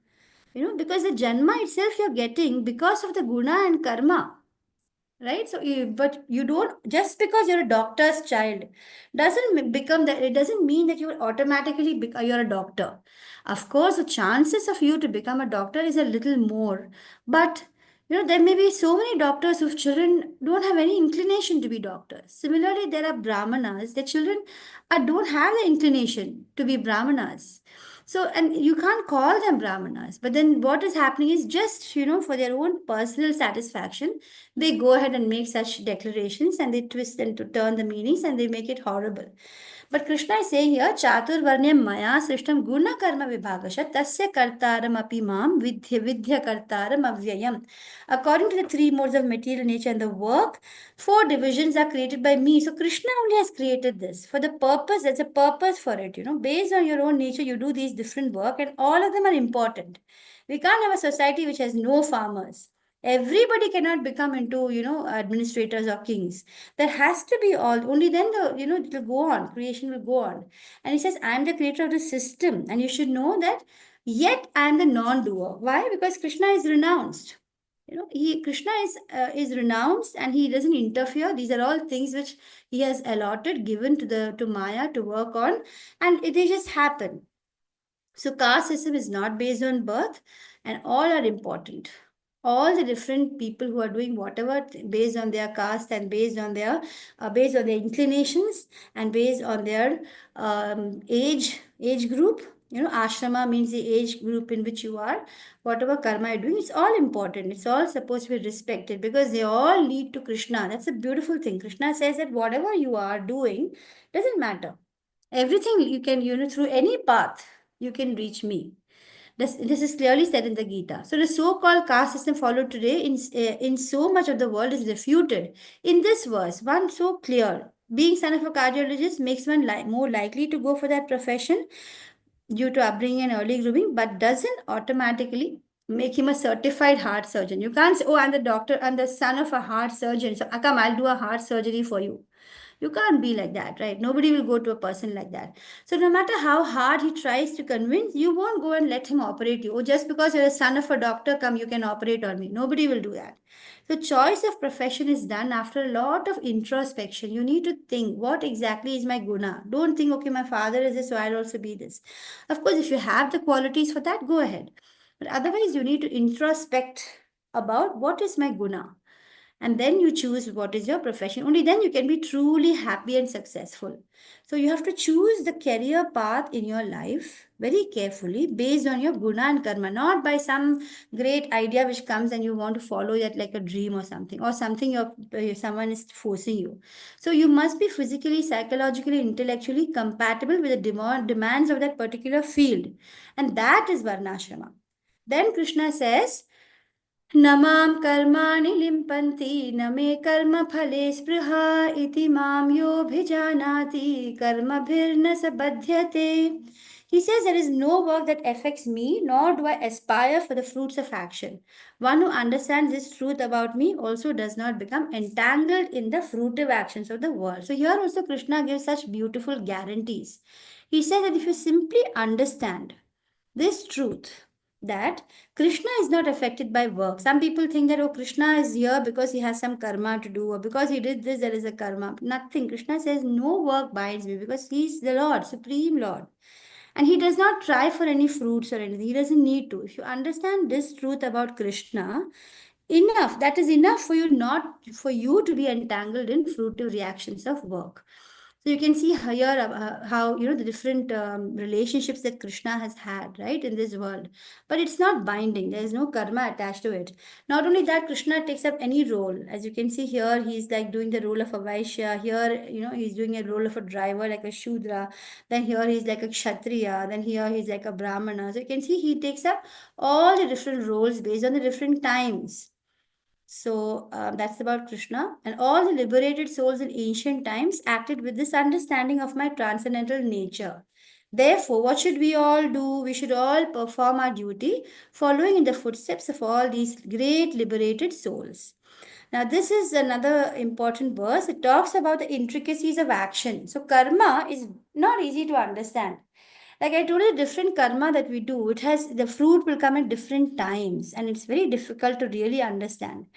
Because the janma itself you're getting because of the guna and karma, right? So but you don't, just because you're a doctor's child doesn't become that, it doesn't mean that you will automatically you're a doctor. Of course the chances of you to become a doctor is a little more, but there may be so many doctors whose children don't have any inclination to be doctors. Similarly, there are brahmanas, their children don't have the inclination to be brahmanas. So, and you can't call them brahmanas, but then what is happening is just, for their own personal satisfaction, they go ahead and make such declarations and they twist and to turn the meanings and they make it horrible. But Krishna is saying here, Chaturvarnyam Maya Srishtam Guna Karma Vibhagasha Tasya Kartaram Api Mam Vidya Kartaram Avyayam. According to the three modes of material nature and the work, four divisions are created by me. So Krishna only has created this for the purpose. There's a purpose for it. Based on your own nature, you do these different work, and all of them are important. We can't have a society which has no farmers. Everybody cannot become into, administrators or kings. There has to be all, only then it will go on, creation will go on. And he says, I am the creator of the system, and you should know that, yet I am the non-doer. Why? Because Krishna is renounced. Krishna is renounced and he doesn't interfere. These are all things which he has allotted, given to Maya to work on, and they just happen. So caste system is not based on birth, and all are important. All the different people who are doing whatever based on their caste and based on their inclinations and based on their age group. Ashrama means the age group in which you are. Whatever karma you're doing, it's all important. It's all supposed to be respected because they all lead to Krishna. That's a beautiful thing. Krishna says that whatever you are doing doesn't matter. Everything you can, through any path, you can reach me. This is clearly said in the Gita. So the so-called caste system followed today in so much of the world is refuted. In this verse, one so clear. Being son of a cardiologist makes one more likely to go for that profession due to upbringing and early grooming, but doesn't automatically make him a certified heart surgeon. You can't say, oh, I'm the doctor, I'm the son of a heart surgeon. So, Akam, I'll do a heart surgery for you. You can't be like that, right? Nobody will go to a person like that. So no matter how hard he tries to convince, you won't go and let him operate you. Oh, just because you're a son of a doctor, come, you can operate on me. Nobody will do that. The choice of profession is done after a lot of introspection. You need to think, what exactly is my guna? Don't think, okay, my father is this, so I'll also be this. Of course, if you have the qualities for that, go ahead. But otherwise, you need to introspect about what is my guna, and then you choose what is your profession. Only then you can be truly happy and successful. So you have to choose the career path in your life very carefully based on your guna and karma, not by some great idea which comes and you want to follow it like a dream or something someone is forcing you. So you must be physically, psychologically, intellectually compatible with the demands of that particular field, and that is varnashrama. Then Krishna says, न मां कर्माणि लिम्पन्ति न मे कर्मफले स्पृहा इति मां योऽभिजानाति कर्मभिर्न स बध्यते. He says there is no work that affects me, nor do I aspire for the fruits of action. One who understands this truth about me also does not become entangled in the fruitive actions of the world. So here also Krishna gives such beautiful guarantees. He says that if you simply understand this truth, that Krishna is not affected by work. Some people think that, oh, Krishna is here because he has some karma to do, or because he did this, there is a karma. Nothing. Krishna says, no work binds me because he is the Lord, Supreme Lord. And he does not try for any fruits or anything. He doesn't need to. If you understand this truth about Krishna, enough. That is enough for you, not for you to be entangled in fruitive reactions of work. So you can see here how the different relationships that Krishna has had, right, in this world. But it's not binding. There is no karma attached to it. Not only that, Krishna takes up any role. As you can see here, he's like doing the role of a Vaishya. Here, he's doing a role of a driver, like a Shudra. Then here he's like a Kshatriya. Then here he's like a Brahmana. So you can see he takes up all the different roles based on the different times. So that's about Krishna. And all the liberated souls in ancient times acted with this understanding of my transcendental nature. Therefore, what should we all do? We should all perform our duty, following in the footsteps of all these great liberated souls. Now, this is another important verse. It talks about the intricacies of action. So, karma is not easy to understand. Like I told you, different karma that we do, it has the fruit will come at different times, and it's very difficult to really understand.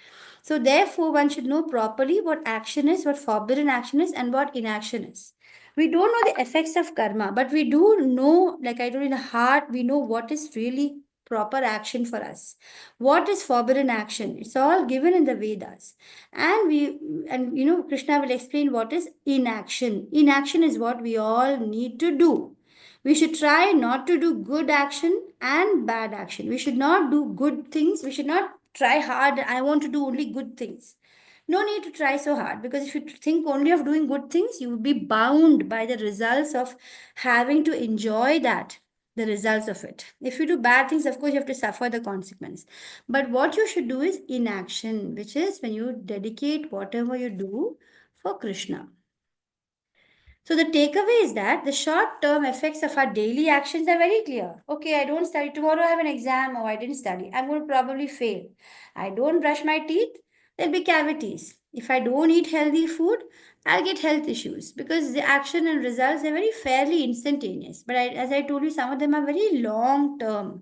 So therefore, one should know properly what action is, what forbidden action is, and what inaction is. We don't know the effects of karma, but we do know, like I told you, in the heart, we know what is really proper action for us. What is forbidden action? It's all given in the Vedas. And Krishna will explain what is inaction. Inaction is what we all need to do. We should try not to do good action and bad action. We should not do good things. We should not try hard. I want to do only good things. No need to try so hard, because if you think only of doing good things, you will be bound by the results of having to enjoy the results of it. If you do bad things, of course, you have to suffer the consequence. But what you should do is inaction, which is when you dedicate whatever you do for Krishna. So the takeaway is that the short-term effects of our daily actions are very clear. Okay, I don't study. Tomorrow I have an exam. Oh, I didn't study. I'm going to probably fail. I don't brush my teeth. There'll be cavities. If I don't eat healthy food, I'll get health issues, because the action and results are very fairly instantaneous. But as I told you, some of them are very long-term.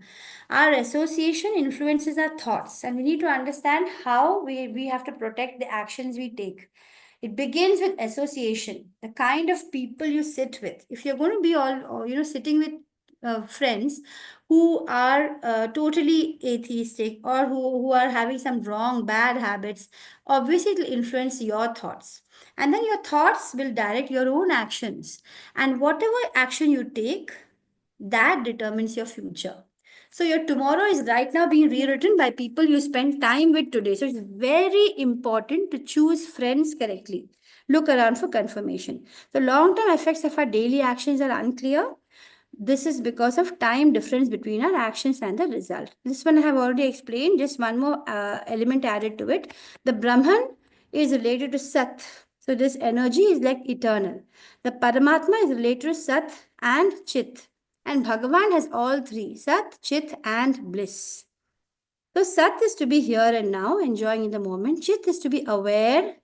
Our association influences our thoughts, and we need to understand how we have to protect the actions we take. It begins with association, the kind of people you sit with. If you're going to be sitting with friends who are totally atheistic, or who are having some wrong, bad habits, obviously it will influence your thoughts. And then your thoughts will direct your own actions. And whatever action you take, that determines your future. So your tomorrow is right now being rewritten by people you spend time with today. So it's very important to choose friends correctly. Look around for confirmation. The long-term effects of our daily actions are unclear. This is because of time difference between our actions and the result. This one I have already explained. Just one more element added to it. The Brahman is related to Sat. So this energy is like eternal. The Paramatma is related to Sat and Chit. And Bhagavan has all three, Sat, Chit, and bliss. So Sat is to be here and now, enjoying in the moment. Chit is to be aware,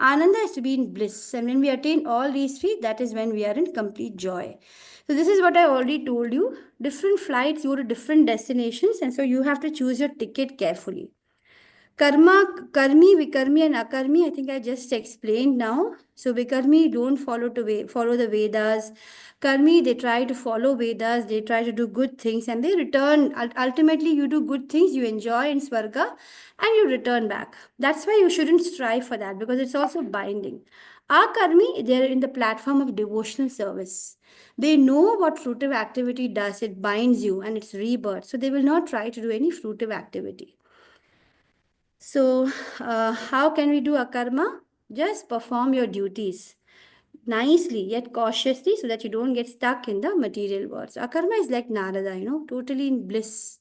Ananda is to be in bliss. And when we attain all these three, that is when we are in complete joy. So this is what I already told you. Different flights go to different destinations, and so you have to choose your ticket carefully. Karma, karmi, vikarmi, and akarmi, I think I just explained now. So vikarmi don't follow the Vedas. Karmi, they try to follow Vedas, they try to do good things, and they return. Ultimately, you do good things, you enjoy in Swarga, and you return back. That's why you shouldn't strive for that, because it's also binding. Akarmi, they're in the platform of devotional service. They know what fruitive activity does. It binds you and it's rebirth. So they will not try to do any fruitive activity. So, how can we do a karma? Just perform your duties nicely yet cautiously so that you don't get stuck in the material world. So, akarma is like Narada, totally in bliss,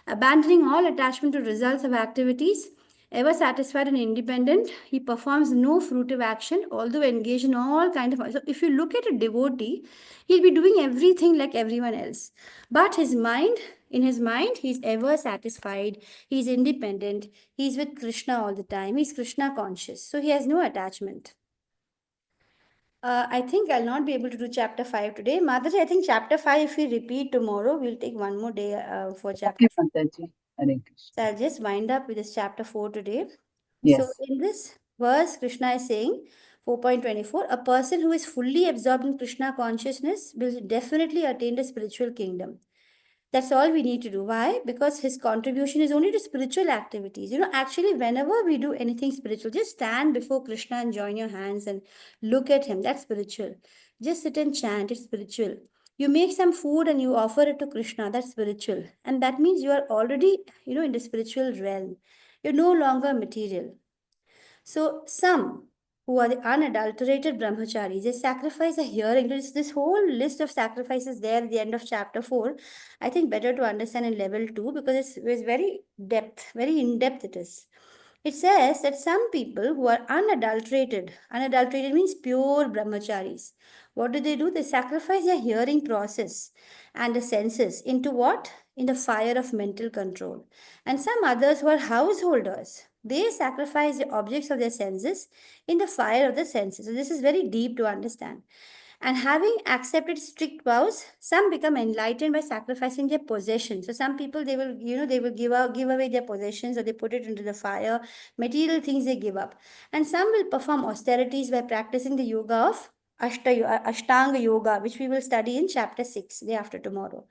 abandoning all attachment to results of activities. Ever satisfied and independent, he performs no fruitive action, although engaged in all kind of. So, if you look at a devotee, he'll be doing everything like everyone else, but in his mind, he's ever satisfied. He's independent. He's with Krishna all the time. He's Krishna conscious, so he has no attachment. I think I'll not be able to do chapter 5 today. Mataji, I think chapter 5, if we repeat tomorrow, we'll take one more day for chapter Okay, 5. Mataji. Hare So Krishna. I'll just wind up with this chapter 4 today. So Yes. in this verse, Krishna is saying, 4.24, a person who is fully absorbed in Krishna consciousness will definitely attain the spiritual kingdom. That's all we need to do. Why? Because his contribution is only to spiritual activities. Actually, whenever we do anything spiritual, just stand before Krishna and join your hands and look at him. That's spiritual. Just sit and chant. It's spiritual. You make some food and you offer it to Krishna. That's spiritual. And that means you are already, in the spiritual realm. You're no longer material. So some who are the unadulterated brahmacharis, they sacrifice a hearing. There's this whole list of sacrifices there at the end of chapter 4. I think better to understand in level 2 because it's very in depth it is. It says that some people who are unadulterated means pure brahmacharis. What do? They sacrifice their hearing process and the senses into what? In the fire of mental control. And some others who are householders, they sacrifice the objects of their senses in the fire of the senses. So this is very deep to understand. And having accepted strict vows, some become enlightened by sacrificing their possessions. So some people they will give away their possessions or they put it into the fire, material things they give up. And some will perform austerities by practicing the yoga of Ashtanga Yoga, which we will study in chapter 6, day after tomorrow.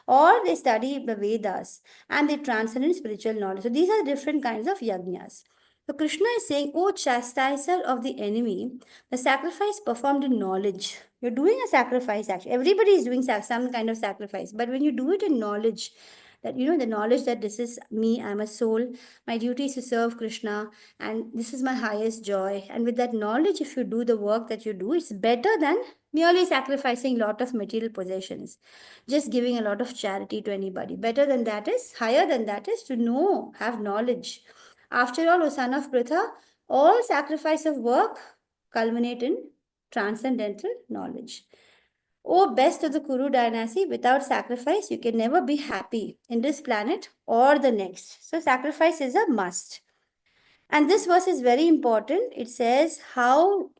Or they study the Vedas and they transcend in spiritual knowledge. So these are different kinds of yajnas. So Krishna is saying, O chastiser of the enemy, the sacrifice performed in knowledge. You're doing a sacrifice actually. Everybody is doing some kind of sacrifice. But when you do it in knowledge, that the knowledge that this is me, I'm a soul, my duty is to serve Krishna, and this is my highest joy. And with that knowledge, if you do the work that you do, it's better than merely sacrificing a lot of material possessions, just giving a lot of charity to anybody. Higher than that is to know, have knowledge. After all, O son of Pritha, all sacrifice of work culminate in transcendental knowledge. O best of the Kuru dynasty, without sacrifice, you can never be happy in this planet or the next. So, sacrifice is a must. And this verse is very important. It says how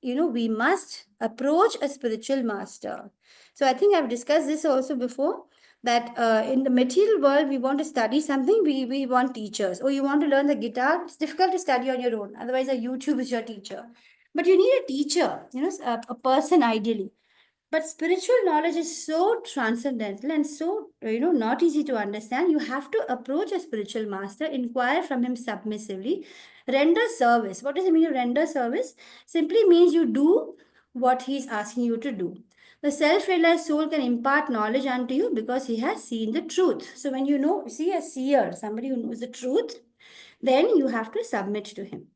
we must approach a spiritual master. So, I think I've discussed this also before that in the material world, we want to study something, we want teachers. Oh, you want to learn the guitar? It's difficult to study on your own. Otherwise, a YouTube is your teacher. But you need a teacher, a person ideally. But spiritual knowledge is so transcendental and so, not easy to understand. You have to approach a spiritual master, inquire from him submissively, render service. What does it mean to render service? Simply means you do what he's asking you to do. The self-realized soul can impart knowledge unto you because he has seen the truth. So when see a seer, somebody who knows the truth, then you have to submit to him.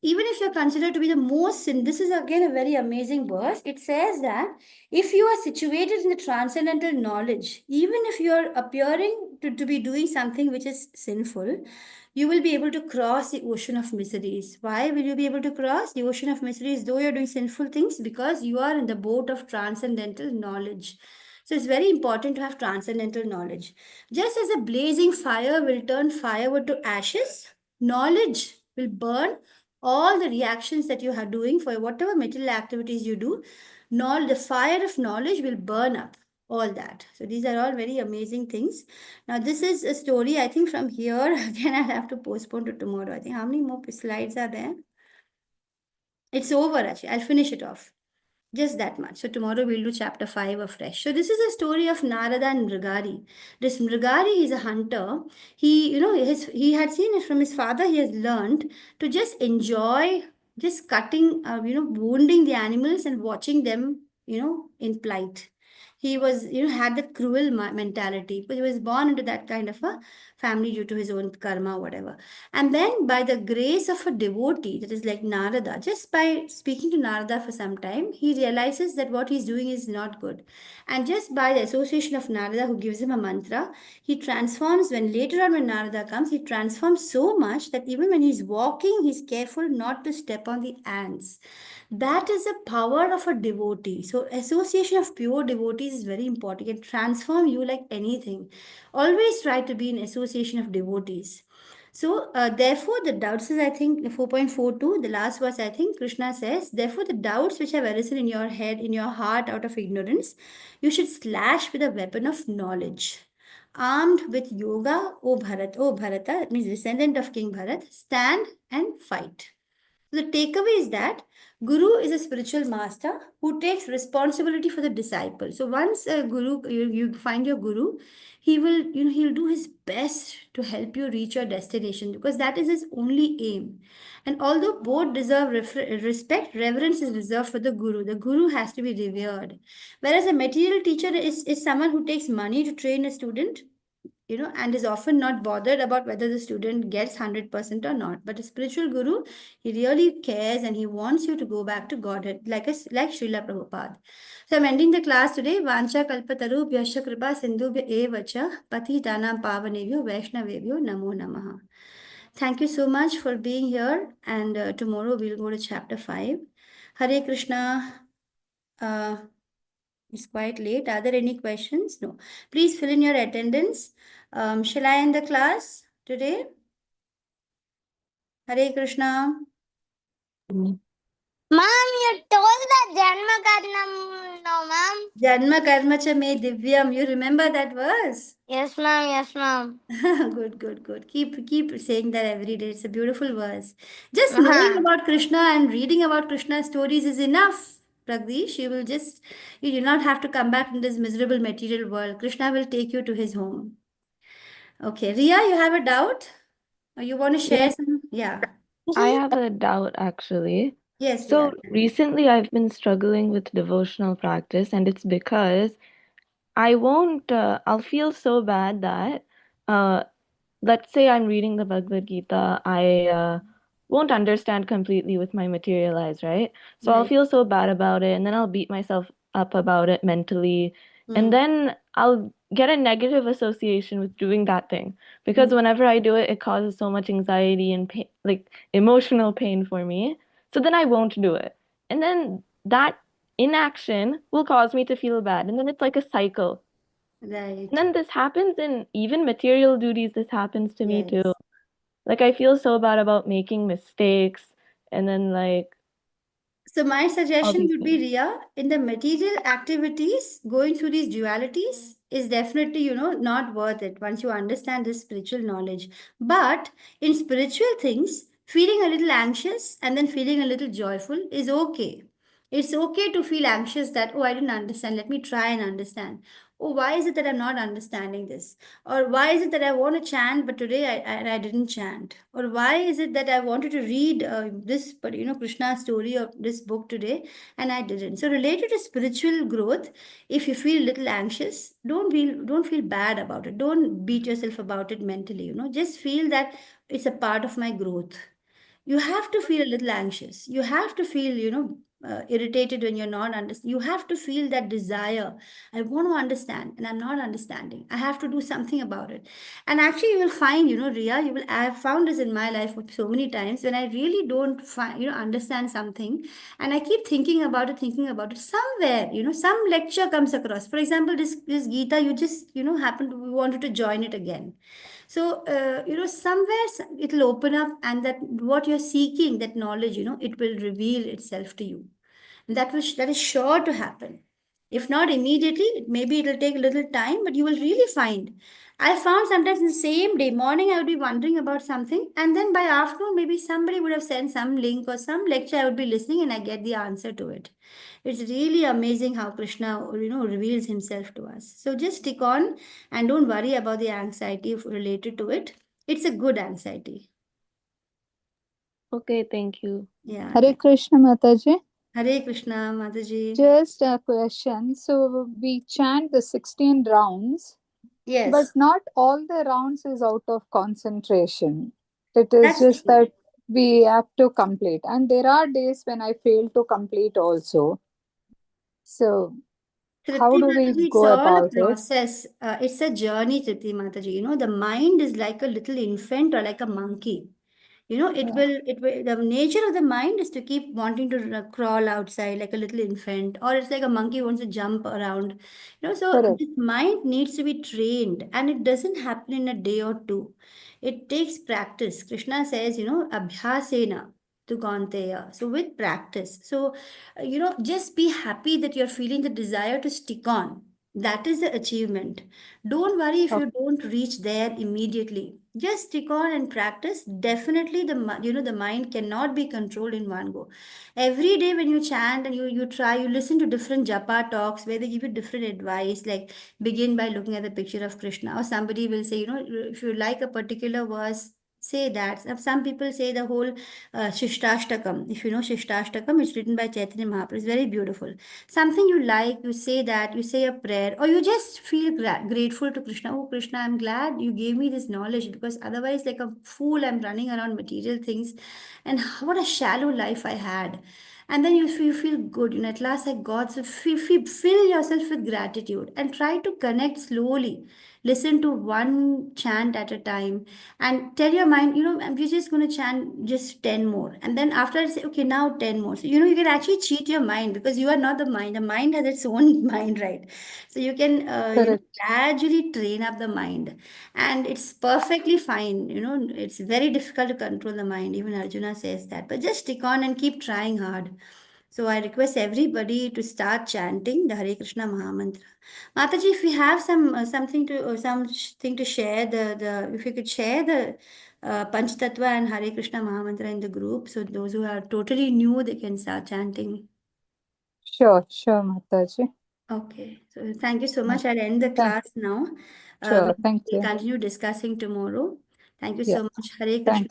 Even if you're considered to be the most sin, this is again a very amazing verse. It says that if you are situated in the transcendental knowledge, even if you're appearing to be doing something which is sinful, you will be able to cross the ocean of miseries. Why will you be able to cross the ocean of miseries though you're doing sinful things? Because you are in the boat of transcendental knowledge. So it's very important to have transcendental knowledge. Just as a blazing fire will turn firewood to ashes, knowledge will burn all the reactions that you are doing for whatever material activities you do, the fire of knowledge will burn up all that. So these are all very amazing things. Now this is a story, I think from here again I'll have to postpone to tomorrow. I think how many more slides are there? It's over actually. I'll finish it off. Just that much. So tomorrow we'll do chapter 5 afresh. So this is a story of Narada and Mrigari. This Mrigari is a hunter. He had seen it from his father. He has learned to just enjoy just cutting, wounding the animals and watching them, in plight. He was, had that cruel mentality because he was born into that kind of a family due to his own karma, whatever. And then, by the grace of a devotee, that is like Narada, just by speaking to Narada for some time, he realizes that what he's doing is not good. And just by the association of Narada, who gives him a mantra, he transforms. When later on, when Narada comes, he transforms so much that even when he's walking, he's careful not to step on the ants. That is the power of a devotee. So, association of pure devotees is very important. It can transform you like anything. Always try to be in association of devotees. So, therefore, the doubts is, I think, 4.42, the last verse, I think, Krishna says, therefore, the doubts which have arisen in your head, in your heart, out of ignorance, you should slash with a weapon of knowledge. Armed with yoga, O Bharata, that means descendant of King Bharat, stand and fight. The takeaway is that Guru is a spiritual master who takes responsibility for the disciple. So once a guru, you find your guru, he will, he'll do his best to help you reach your destination because that is his only aim. And although both deserve respect, reverence is reserved for the guru. The guru has to be revered. Whereas a material teacher is someone who takes money to train a student, and is often not bothered about whether the student gets 100% or not. But a spiritual guru, he really cares and he wants you to go back to Godhead, like Srila Prabhupada. So I'm ending the class today. Vancha kalpataru vyasya kripa sindhubhya evacha pati danam pavanevyo vaishnavevyo namo namaha. Thank you so much for being here. And tomorrow we'll go to chapter 5. Hare Krishna. It's quite late. Are there any questions? No. Please fill in your attendance. Shall I end the class today? Hare Krishna. Mm. Mom, you told the Janma Karnam, no, ma'am. Janma karma cha me divyam. You remember that verse? Yes, ma'am. Yes, ma'am. Good. Keep saying that every day. It's a beautiful verse. Just knowing about Krishna and reading about Krishna's stories is enough. Pragdish, you do not have to come back in this miserable material world. Krishna will take you to his home. Okay, Ria, you have a doubt? Or you want to share some? Yeah. I have a doubt actually. Yes, So Ria. recently I've been struggling with devotional practice, and it's because I'll feel so bad that uh, let's say I'm reading the Bhagavad Gita, I won't understand completely with my material eyes, right? So I'll Right. feel so bad about it, and then I'll beat myself up about it mentally, and Mm. then I'll get a negative association with doing that thing because Mm. whenever I do it, it causes so much anxiety and pain, like emotional pain for me. So then I won't do it, and then that inaction will cause me to feel bad, and then it's like a cycle. And Right. then this happens in even material duties, this happens to me too. Yes. Like I feel so bad about making mistakes and then like So my all suggestion these would be, things. Ria, in the material activities, going through these dualities is definitely, not worth it once you understand this spiritual knowledge. But in spiritual things, feeling a little anxious and then feeling a little joyful is okay. It's okay to feel anxious that, oh, I didn't understand. Let me try and understand. Oh, why is it that I'm not understanding this? Or why is it that I want to chant, but today I didn't chant? Or why is it that I wanted to read this, but Krishna's story of this book today, and I didn't? So related to spiritual growth, if you feel a little anxious, don't feel bad about it. Don't beat yourself about it mentally. Just feel that it's a part of my growth. You have to feel a little anxious. You have to feel irritated when you're not understanding. You have to feel that desire. I want to understand and I'm not understanding. I have to do something about it. And actually you will find, Ria, I have found this in my life so many times when I really don't find, understand something, and I keep thinking about it somewhere, some lecture comes across. For example, this Gita, you just happen to wanted to join it again. So, somewhere it'll open up, and that what you're seeking, that knowledge, it will reveal itself to you. And that is sure to happen. If not immediately, maybe it'll take a little time, but you will really find. I found sometimes in the same day, morning, I would be wondering about something, and then by afternoon, maybe somebody would have sent some link or some lecture I would be listening, and I get the answer to it. It's really amazing how Krishna, reveals himself to us. So just stick on and don't worry about the anxiety related to it. It's a good anxiety. Okay, thank you. Yeah. Hare Krishna, Mataji. Hare Krishna, Mataji. Just a question. So we chant the 16 rounds, but Yes, not all the rounds is out of concentration. It is that's just true. that we have to complete. And there are days when I fail to complete also. So how Tripti do we Mataji, it's go all a about it? process. It's a journey, Tripti Mataji. The mind is like a little infant or like a monkey. Yeah, The nature of the mind is to keep wanting to crawl outside like a little infant, or it's like a monkey wants to jump around. So correct. this mind needs to be trained, and it doesn't happen in a day or two. It takes practice. Krishna says, abhyasena to Kaunteya. So with practice. So, just be happy that you're feeling the desire to stick on. That is the achievement. Don't worry if Okay. you don't reach there immediately. Just stick on and practice. Definitely, the mind cannot be controlled in one go. Every day when you chant and you try, you listen to different japa talks where they give you different advice. Like begin by looking at the picture of Krishna, or somebody will say, if you like a particular verse, say that. Some people say the whole Shishtashtakam. If you know Shishtashtakam, it's written by Chaitanya Mahaprabhu. It's very beautiful. Something you like, you say that, you say a prayer, or you just feel grateful to Krishna. Oh, Krishna, I'm glad you gave me this knowledge, because otherwise, like a fool, I'm running around material things. And what a shallow life I had. And then you feel good. At last I got. So fill yourself with gratitude and try to connect slowly. Listen to one chant at a time and tell your mind, I'm just going to chant just 10 more. And then after I say, okay, now 10 more. So, you can actually cheat your mind, because you are not the mind. The mind has its own mind, right? So you can, Correct. gradually train up the mind, and it's perfectly fine. It's very difficult to control the mind. Even Arjuna says that, but just stick on and keep trying hard. So I request everybody to start chanting the Hare Krishna Mahamantra. Mataji, if you have something to share, the if you could share the Panch Tattva and Hare Krishna Mahamantra in the group, so those who are totally new, they can start chanting. Sure, Mataji. Okay, so thank you so Yeah. much. I'll end the Thank, class now. sure. Thank We'll you. continue discussing tomorrow. Thank you Yeah. so much. Hare Thank Krishna.